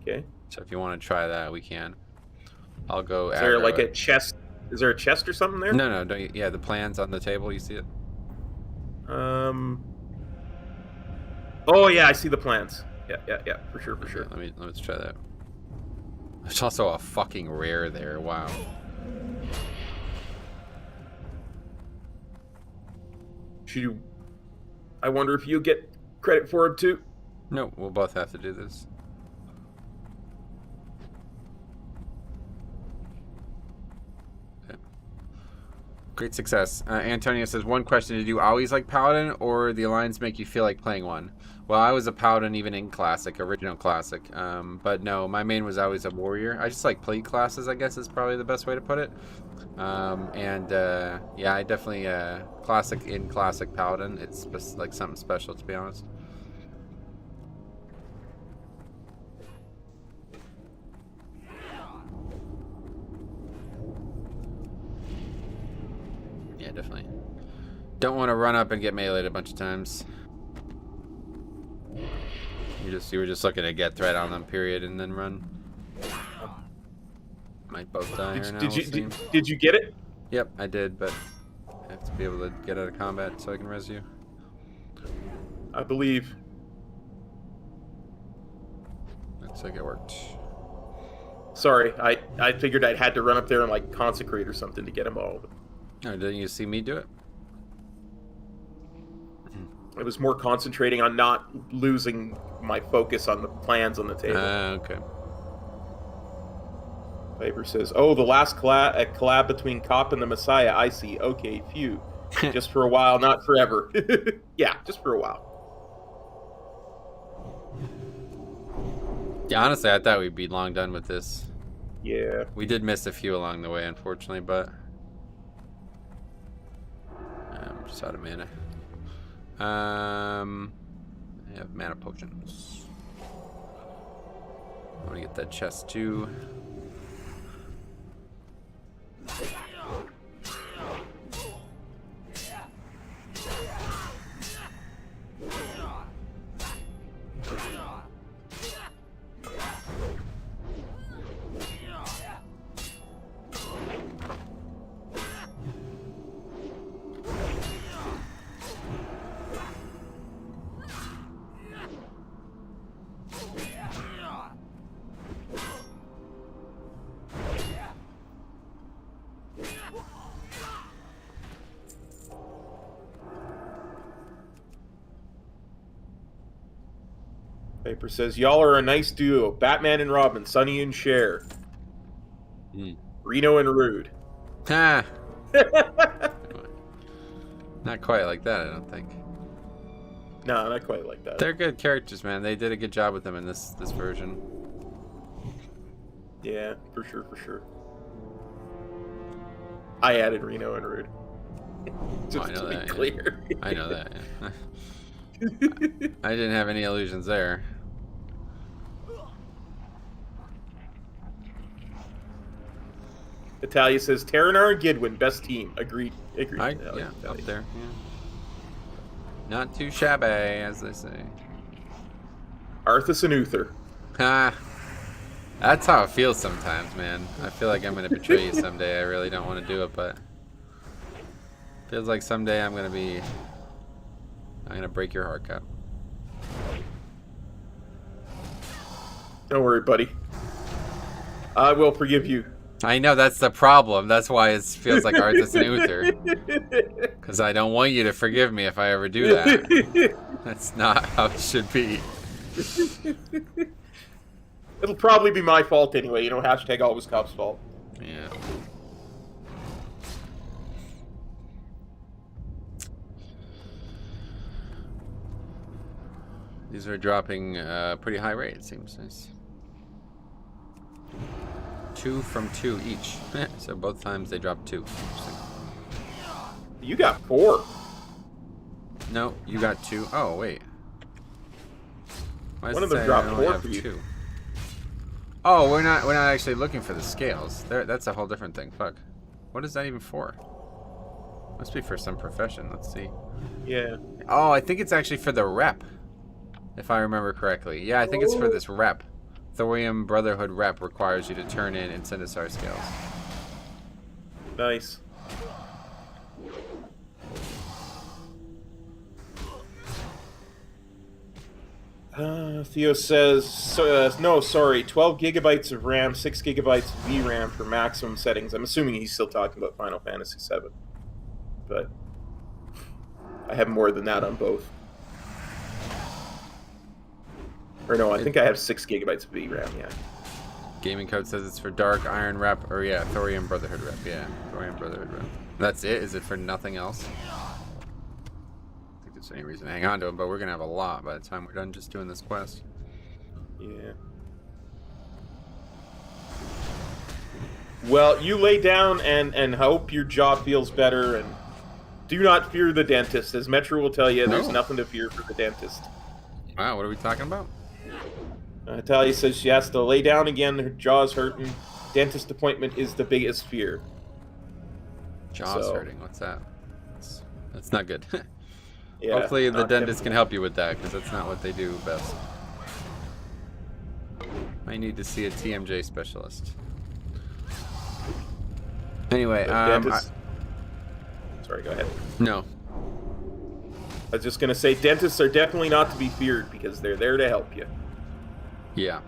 Okay. So if you want to try that, we can. I'll go. Is there like a chest? Is there a chest or something there? No, don't you, yeah, the plan's on the table. You see it? Oh yeah, I see the plans. Yeah, for sure. Let's try that. There's also a fucking rare there. Wow. I wonder if you get credit for it too. No, we'll both have to do this. Great success. Antonio says, one question, did you always like Paladin, or the Alliance make you feel like playing one? Well, I was a Paladin even in Classic, original Classic. But no, my main was always a Warrior. I just like played classes, I guess is probably the best way to put it. Yeah, I definitely, Classic Paladin, it's like something special, to be honest. Yeah, definitely. Don't want to run up and get meleeed a bunch of times. You were just looking to get threat on them, period, and then run. Might both die here now. Did you get it? Yep, I did, but I have to be able to get out of combat so I can res you. I believe. Looks like it worked. Sorry, I figured I'd had to run up there and like consecrate or something to get them all. Oh, didn't you see me do it? I was more concentrating on not losing my focus on the plans on the table. Okay. Viper says, "Oh, the last collab between Cop and the Messiah. I see. Okay, phew. Just for a while, not forever." Yeah, just for a while. Yeah, honestly, I thought we'd be long done with this. Yeah. We did miss a few along the way, unfortunately, but I'm just out of mana. I have mana potions. I want to get that chest too. Viper says, "Y'all are a nice duo. Batman and Robin, Sonny and Cher. Reno and Rude." Ha! Not quite like that, I don't think. No, not quite like that. They're good characters, man. They did a good job with them in this version. Yeah, for sure, for sure. I added Reno and Rude. Just I know to be that. clear. Yeah. I know that. Yeah. I didn't have any illusions there. Italia says, "Terranar and Gidwin, best team." Agreed. Agreed. Yeah, up there. Yeah. Not too shabby, as they say. Arthas and Uther. Ha! That's how it feels sometimes, man. I feel like I'm gonna betray you someday. I really don't want to do it, but feels like someday I'm gonna break your heart, Cap. Don't worry, buddy. I will forgive you. I know that's the problem. That's why it feels like Arthas and Uther. Because I don't want you to forgive me if I ever do that. That's not how it should be. It'll probably be my fault anyway. You know, hashtag always cop's fault. Yeah. These are dropping pretty high rate, it seems nice. 2 from 2 each. So both times they drop 2. You got 4. No, you got 2. Oh, wait. Why does One it of them say I dropped only 4 have for you. 2? Oh, we're not actually looking for the scales. That's a whole different thing. Fuck. What is that even for? Must be for some profession. Let's see. Yeah. Oh, I think it's actually for the rep. If I remember correctly. Yeah, I think it's for this rep. Thorium Brotherhood rep requires you to turn in Incendiar scales. Nice. Theo says, no, sorry, 12 gigabytes of RAM, 6 gigabytes of VRAM for maximum settings. I'm assuming he's still talking about Final Fantasy VII. But I have more than that on both. Or no, I think I have 6 gigabytes of VRAM, yeah. Gaming code says it's for Dark Iron rep, or yeah, Thorium Brotherhood rep. Yeah, Thorium Brotherhood rep. That's it? Is it for nothing else? I don't think there's any reason to hang on to them, but we're gonna have a lot by the time we're done just doing this quest. Yeah. Well, you lay down and hope your jaw feels better, and do not fear the dentist. As Metro will tell you, there's No. nothing to fear for the dentist. Wow, what are we talking about? Talia says she has to lay down again. Her jaw's hurting. Dentist appointment is the biggest fear. Jaw's So- hurting. What's that? That's not good. Yeah, Hopefully the not dentist definitely. can help you with that, because that's not what they do best. I need to see a TMJ specialist. Anyway, The dentist- Sorry, go ahead. no. I was just gonna say, dentists are definitely not to be feared because they're there to help you. Yeah.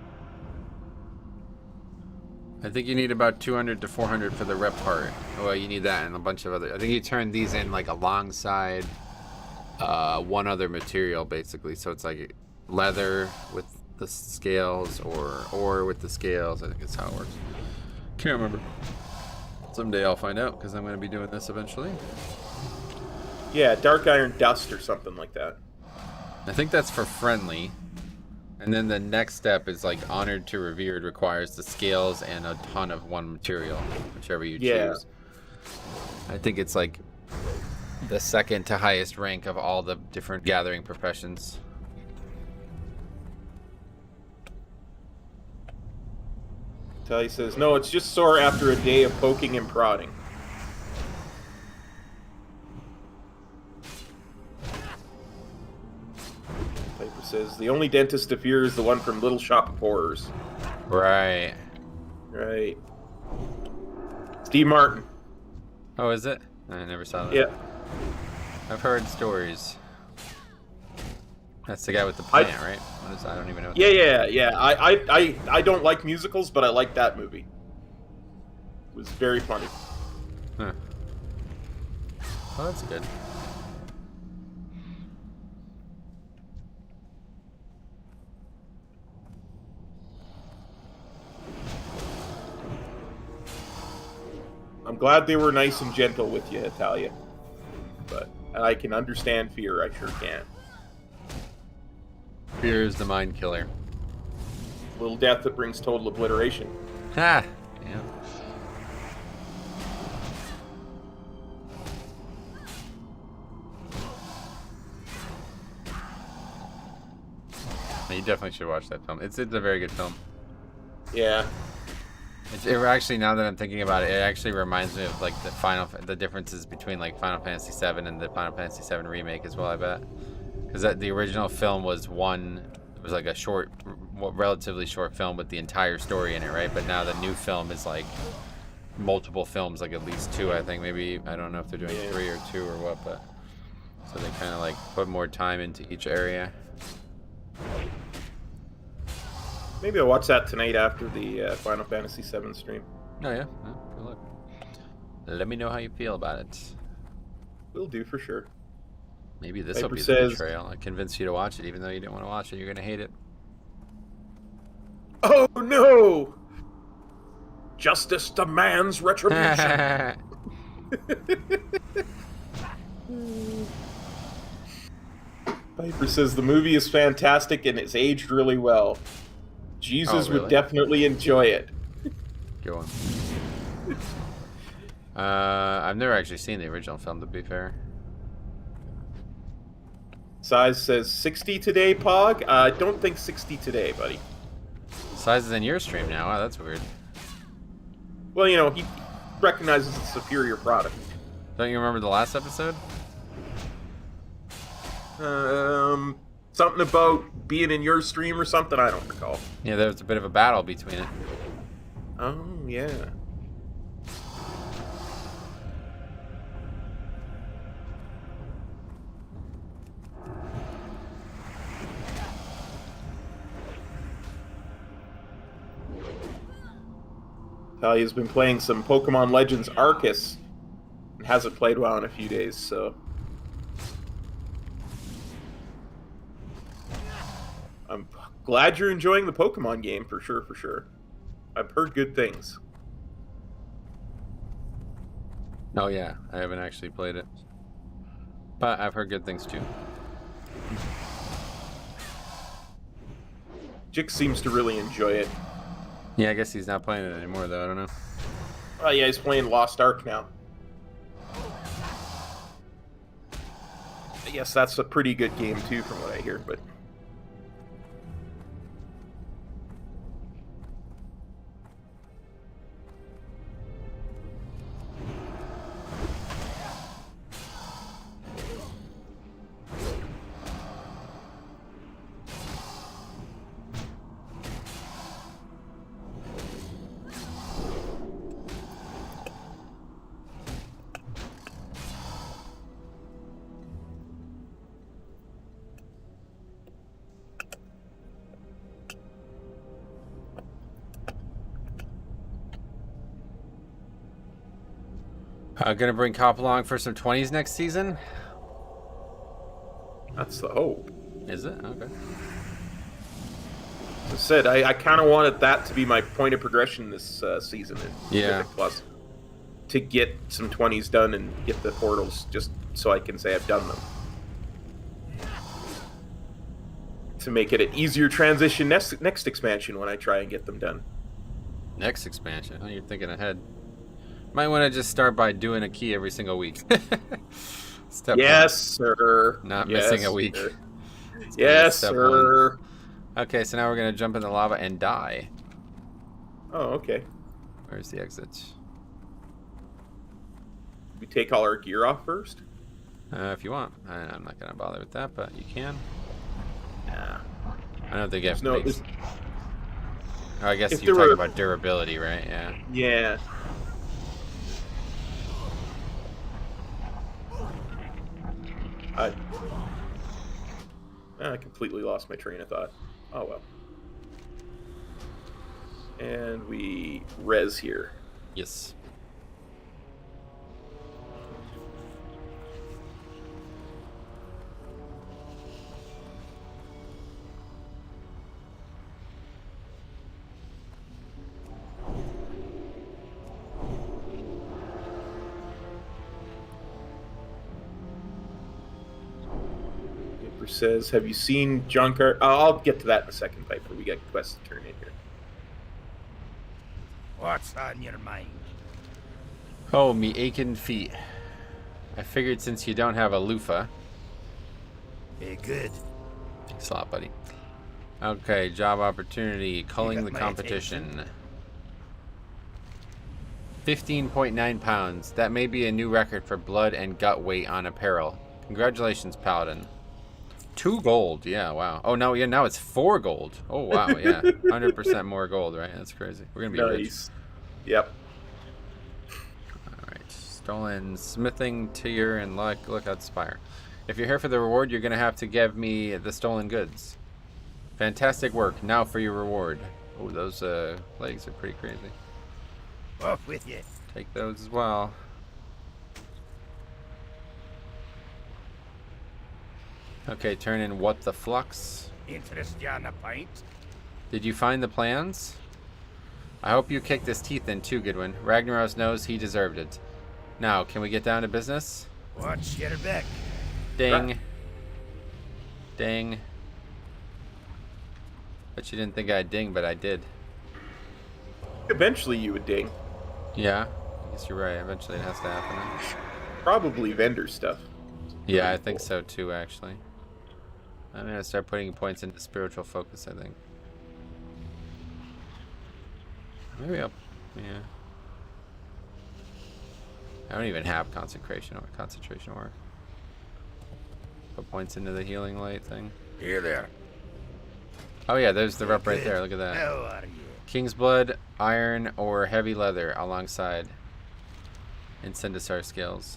I think you need about 200 to 400 for the rep part. Well, you need that and a bunch of other. I think you turn these in like alongside one other material, basically. So it's like leather with the scales, or ore with the scales. I think that's how it works. Can't remember. Someday I'll find out, because I'm going to be doing this eventually. Yeah, dark iron dust or something like that. I think that's for friendly. And then the next step is like honored to revered, requires the scales and a ton of one material, whichever you Yeah. choose. I think it's like the second to highest rank of all the different gathering professions. Talia says, no, it's just sore after a day of poking and prodding. Piper says, the only dentist to fear is the one from Little Shop of Horrors. Right. Right. Steve Martin. Oh, is it? I never saw that. Yeah. I've heard stories. That's the guy with the plant, right? What is that? I don't even know. Yeah. I don't like musicals, but I like that movie. It was very funny. Huh. Oh, that's good. I'm glad they were nice and gentle with you, Italia. But I can understand fear, I sure can. Fear is the mind killer. Little death that brings total obliteration. Ha! Yeah. You definitely should watch that film. It's a very good film. Yeah. It actually, now that I'm thinking about it, it actually reminds me of like the differences between like Final Fantasy VII and the Final Fantasy VII remake as well. I bet, because the original film was like a short, relatively short film with the entire story in it, right? But now the new film is like multiple films, like at least two, I think. Maybe, I don't know if they're doing 3 or 2 or what, but so they kind of like put more time into each area. Maybe I'll watch that tonight after the Final Fantasy VII stream. Oh yeah, good luck. Let me know how you feel about it. Will do for sure. Maybe this will Piper be the says- betrayal. I convinced you to watch it, even though you didn't want to watch it. You're gonna hate it. Oh no! Justice demands retribution. Piper says the movie is fantastic and it's aged really well. Jesus Oh, really? would definitely enjoy it. Go on. I've never actually seen the original film, to be fair. Size says 60 today, Pog. I don't think 60 today, buddy. Size is in your stream now. Wow, that's weird. Well, you know, he recognizes a superior product. Don't you remember the last episode? Something about being in your stream or something? I don't recall. Yeah, there was a bit of a battle between it. Oh, yeah. Talia's been playing some Pokemon Legends Arceus and hasn't played WoW in a few days, so... I'm glad you're enjoying the Pokemon game, for sure, for sure. I've heard good things. Oh yeah, I haven't actually played it, but I've heard good things too. Jix seems to really enjoy it. Yeah, I guess he's not playing it anymore though. I don't know. Oh yeah, he's playing Lost Ark now. I guess that's a pretty good game too, from what I hear. But Gonna bring Cop along for some 20s next season. that's the hope. Is it? Okay. As I said, I kind of wanted that to be my point of progression this season in Yeah. Mythic Plus, to get some 20s done and get the portals, just so I can say I've done them. To make it an easier transition next expansion when I try and get them done. Next expansion. Oh, you're thinking ahead. Might want to just start by doing a key every single week. Step Yes, one. sir. Not Yes, missing a week. sir. It's Yes, step sir. one. Okay, so now we're gonna jump in the lava and die. Oh, okay. Where's the exit? We take all our gear off first? If you want. I'm not gonna bother with that, but you can. Nah. I don't think it No, makes... Oh, I guess if you're there talking were- about durability, right? Yeah. Yeah. I completely lost my train of thought. Oh well. And we res here. Yes. Gipper says, "Have you seen John Car?" I'll get to that in a second, Piper. We got quests to turn in here. What's on your mind? Oh, me aching feet. I figured since you don't have a loofah. Hey, good. Thanks a lot, buddy. Okay, job opportunity. Culling got the my competition. 15.9 pounds. That may be a new record for blood and gut weight on apparel. Congratulations, Paladin. 2 gold. Yeah, wow. Oh, no, yeah, now it's 4 gold. Oh, wow, yeah. 100% more gold, right? That's crazy. We're going to be rich. Nice. Yep. Alright, stolen smithing, tier, and lookout spire. If you're here for the reward, you're going to have to give me the stolen goods. Fantastic work. Now for your reward. Oh, those legs are pretty crazy. Off with you. Take those as well. Okay, turn in what the flux. Interest you on a pint? Did you find the plans? I hope you kicked his teeth in too, Goodwin. Ragnaros knows he deserved it. Now, can we get down to business? Watch your back. Ding. Ding. Bet you didn't think I'd ding, but I did. Eventually you would ding. Yeah, I guess you're right. Eventually it has to happen. Probably vendor stuff. Yeah, I think so too, actually. I'm gonna start putting points into spiritual focus, I think. Maybe I'll... yeah. I don't even have concentration work. Put points into the healing light thing. Here there. Oh yeah, there's the rep right there. Look at that. How are you? King's blood, iron, or heavy leather alongside Incendisar scales.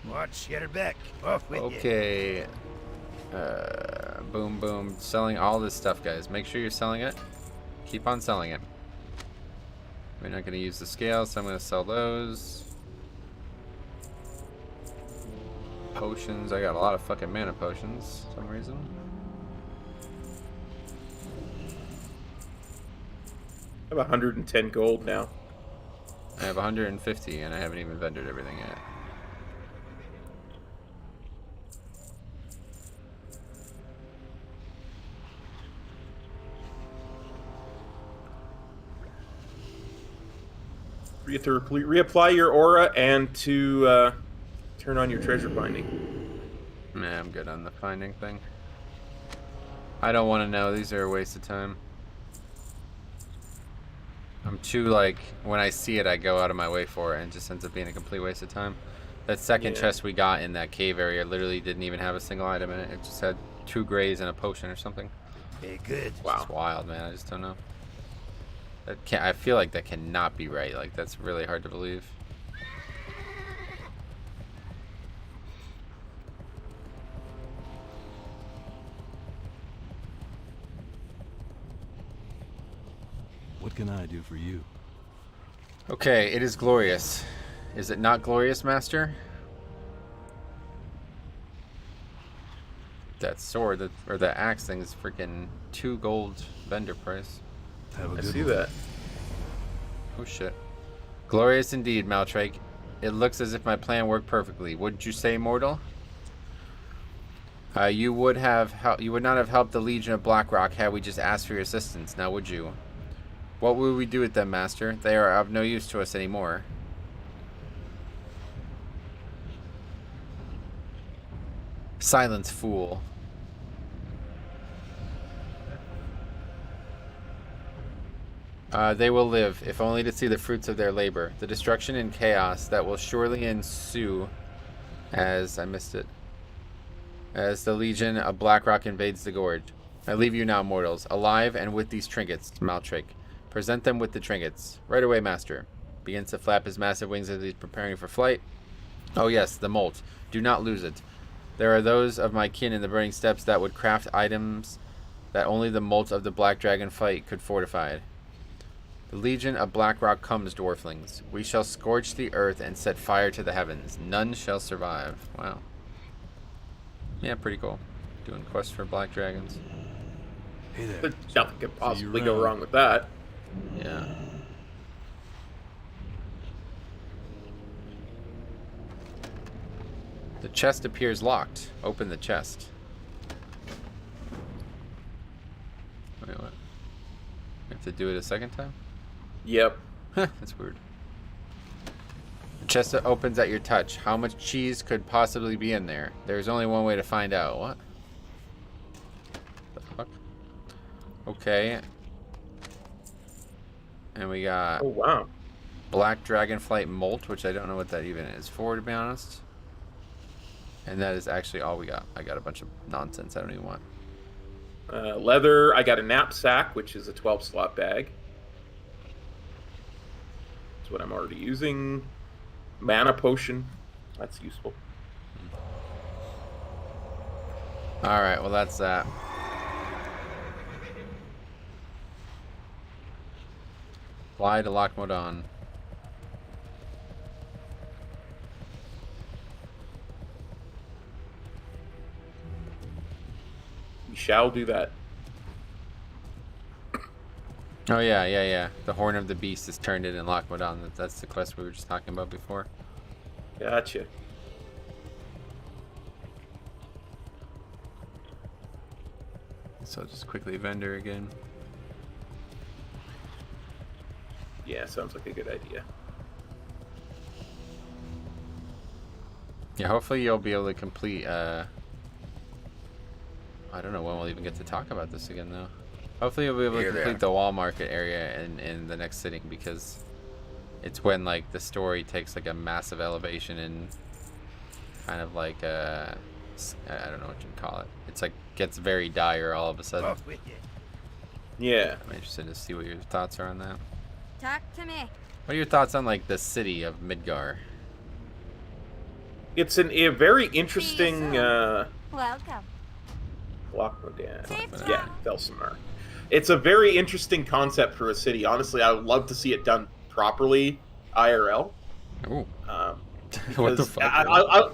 Watch your back. Off with you. Okay. Boom, boom. Selling all this stuff, guys. Make sure you're selling it. Keep on selling it. We're not going to use the scales, so I'm going to sell those. Potions. I got a lot of fucking mana potions for some reason. I have 110 gold now. I have 150, and I haven't even vendored everything yet. You have to reapply your aura and to turn on your treasure finding. Nah, I'm good on the finding thing. I don't want to know. These are a waste of time. I'm too, like, when I see it, I go out of my way for it, and it just ends up being a complete waste of time. That second chest we got in that cave area literally didn't even have a single item in it. It just had 2 grays and a potion or something. Hey, good. Wow. It's wild, man. I just don't know. That can't, I feel like that cannot be right. Like, that's really hard to believe. What can I do for you? Okay, it is glorious. Is it not glorious, Master? That sword, or that axe thing is freaking 2 gold vendor price. Have a I good see one. that. Oh shit. Glorious indeed, Maltrake. It looks as if my plan worked perfectly. Wouldn't you say, mortal? You would not have helped the Legion of Blackrock had we just asked for your assistance, now would you? What will we do with them, Master? They are of no use to us anymore. Silence, fool. They will live, if only to see the fruits of their labor. The destruction and chaos that will surely ensue as... I missed it. As the Legion of Blackrock invades the gorge. I leave you now, mortals, alive and with these trinkets, Maltrake. Present them with the trinkets. Right away, Master. Begins to flap his massive wings as he's preparing for flight. Oh yes, the molt. Do not lose it. There are those of my kin in the burning steppes that would craft items that only the molt of the Black Dragon fight could fortify. The Legion of Blackrock comes, dwarflings. We shall scorch the earth and set fire to the heavens. None shall survive. Wow. Yeah, pretty cool. Doing quests for Black Dragons. Hey there. But nothing could See you possibly go around. wrong with that. Yeah. The chest appears locked. Open the chest. Wait, what? We have to do it a second time? Yep. That's weird. The chest opens at your touch. How much cheese could possibly be in there? There's only one way to find out. What? The fuck? Okay. And we got Oh wow. Black Dragonflight Molt, which I don't know what that even is for, to be honest. And that is actually all we got. I got a bunch of nonsense I don't even want. Leather. I got a knapsack, which is a 12-slot bag. That's what I'm already using. Mana potion. That's useful. Alright, well that's that. Fly to Lochmodon. We shall do that. Oh yeah. The Horn of the Beast is turned in Lochmodon. That's the quest we were just talking about before. Gotcha. So just quickly vendor again. Yeah, sounds like a good idea. Yeah, hopefully you'll be able to complete, I don't know when we'll even get to talk about this again, though. Hopefully you'll be able to Here they complete are. the wall market area in the next sitting, because it's when, like, the story takes, like, a massive elevation and kind of like, I don't know what you'd call it. It's, like, gets very dire all of a sudden. Off with you. Yeah. I'm interested to see what your thoughts are on that. Talk to me. What are your thoughts on, like, the city of Midgar? It's a very interesting Welcome. Lochmodon. Safe Yeah, travel. Velsamar. It's a very interesting concept for a city. Honestly, I would love to see it done properly, IRL. Ooh. What the fuck?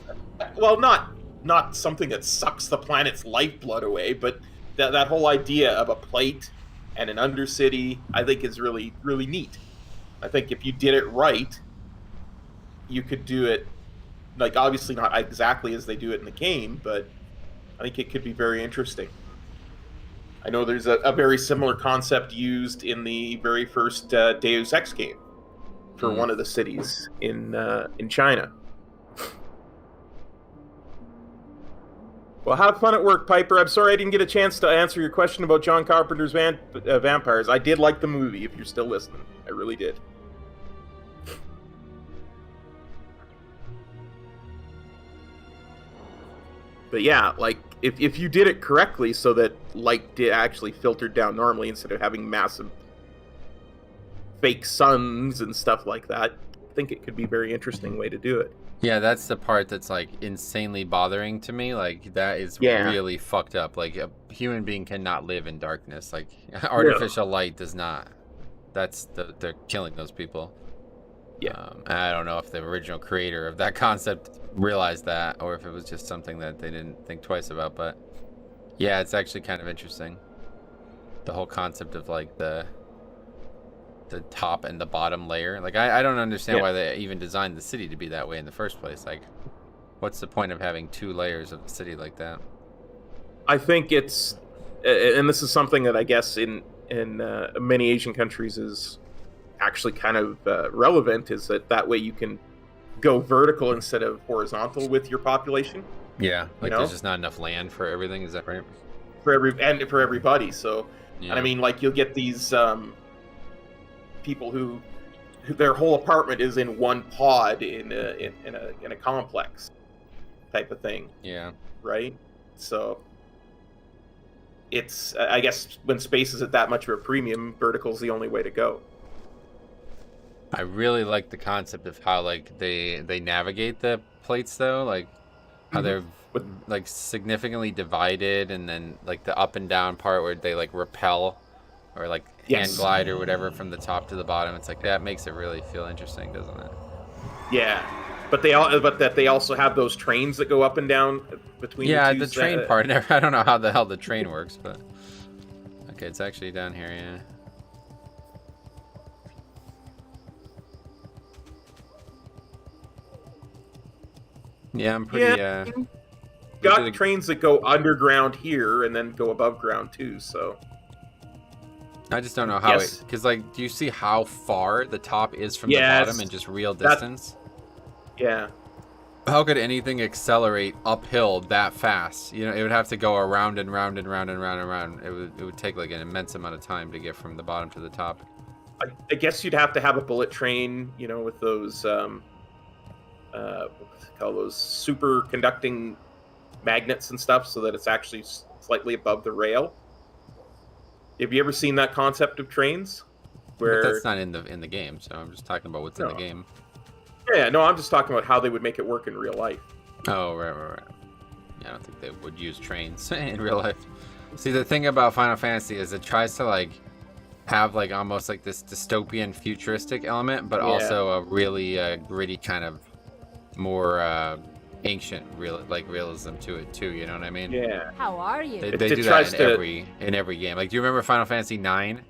Well, not something that sucks the planet's lifeblood away, but that whole idea of a plate and an undercity, I think is really, really neat. I think if you did it right, you could do it, like, obviously not exactly as they do it in the game, but I think it could be very interesting. I know there's a very similar concept used in the very first Deus Ex game for one of the cities in China. Well, have fun at work, Piper. I'm sorry I didn't get a chance to answer your question about John Carpenter's Vampires. I did like the movie, if you're still listening. I really did. But yeah, like, if you did it correctly so that light did actually filtered down normally instead of having massive fake suns and stuff like that, I think it could be a very interesting way to do it. Yeah, that's the part that's like insanely bothering to me. Like, that is really fucked up. Like, a human being cannot live in darkness. Like, artificial light does not. They're killing those people. Yeah. I don't know if the original creator of that concept realized that, or if it was just something that they didn't think twice about. But yeah, it's actually kind of interesting. The whole concept of like the top and the bottom layer. Like, I don't understand why they even designed the city to be that way in the first place. Like, what's the point of having two layers of the city like that? I think it's, and this is something that I guess in many Asian countries is actually kind of relevant, is that way you can go vertical instead of horizontal with your population. Yeah, like there's just not enough land for everything. Is that right? For everybody. So, and I mean, like, you'll get these people who their whole apartment is in one pod in a complex type of thing. Yeah. Right. So it's, I guess, when space is at that much of a premium, vertical's the only way to go. I really like the concept of how like they navigate the plates though, like how they're like significantly divided, and then like the up and down part where they like rappel or like hand glide or whatever from the top to the bottom. It's like that makes it really feel interesting, doesn't it? Yeah, but they also have those trains that go up and down between. The train part. I don't know how the hell the train works, but okay, it's actually down here. Yeah. Yeah, I'm pretty. Got trains that go underground here and then go above ground too. So I just don't know how it, because like, do you see how far the top is from the bottom in just real distance? Yeah. How could anything accelerate uphill that fast? You know, it would have to go around and round and round and round and round. It would take like an immense amount of time to get from the bottom to the top. I guess you'd have to have a bullet train, you know, with those call those superconducting magnets and stuff, so that it's actually slightly above the rail. Have you ever seen that concept of trains? But that's not in the game, so I'm just talking about what's in the game. Yeah, no, I'm just talking about how they would make it work in real life. Oh, right. Yeah, I don't think they would use trains in real life. See, the thing about Final Fantasy is it tries to like have like almost like this dystopian futuristic element, but also a really gritty kind of more ancient realism to it too. You know what I mean? Yeah. How are you? They do that in every game. Like, do you remember Final Fantasy 9,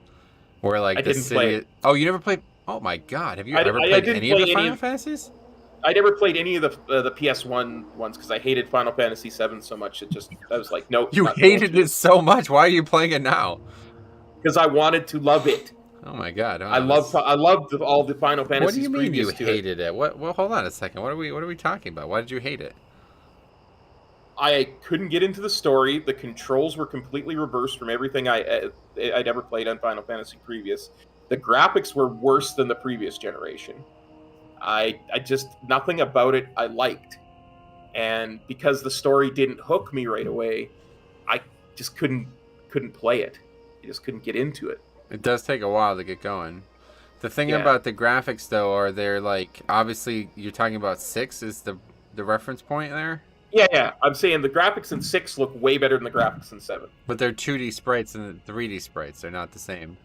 where like the city? Oh, you never played? Oh my God! Have you ever played any of the Final Fantasies? I never played any of the PS1 ones because I hated Final Fantasy 7 so much. I was like, no. You hated it so much. Why are you playing it now? Because I wanted to love it. Oh my God! I loved all the Final Fantasies. What do you mean you hated it? What? Well, hold on a second. What are we talking about? Why did you hate it? I couldn't get into the story. The controls were completely reversed from everything I'd ever played on Final Fantasy previous. The graphics were worse than the previous generation. I just, nothing about it I liked. And because the story didn't hook me right away, I just couldn't play it. I just couldn't get into it. It does take a while to get going. The thing about the graphics, though, are they're like, obviously you're talking about 6 is the reference point there? Yeah. I'm saying the graphics in 6 look way better than the graphics in 7. But they're 2D sprites and 3D sprites. They're not the same.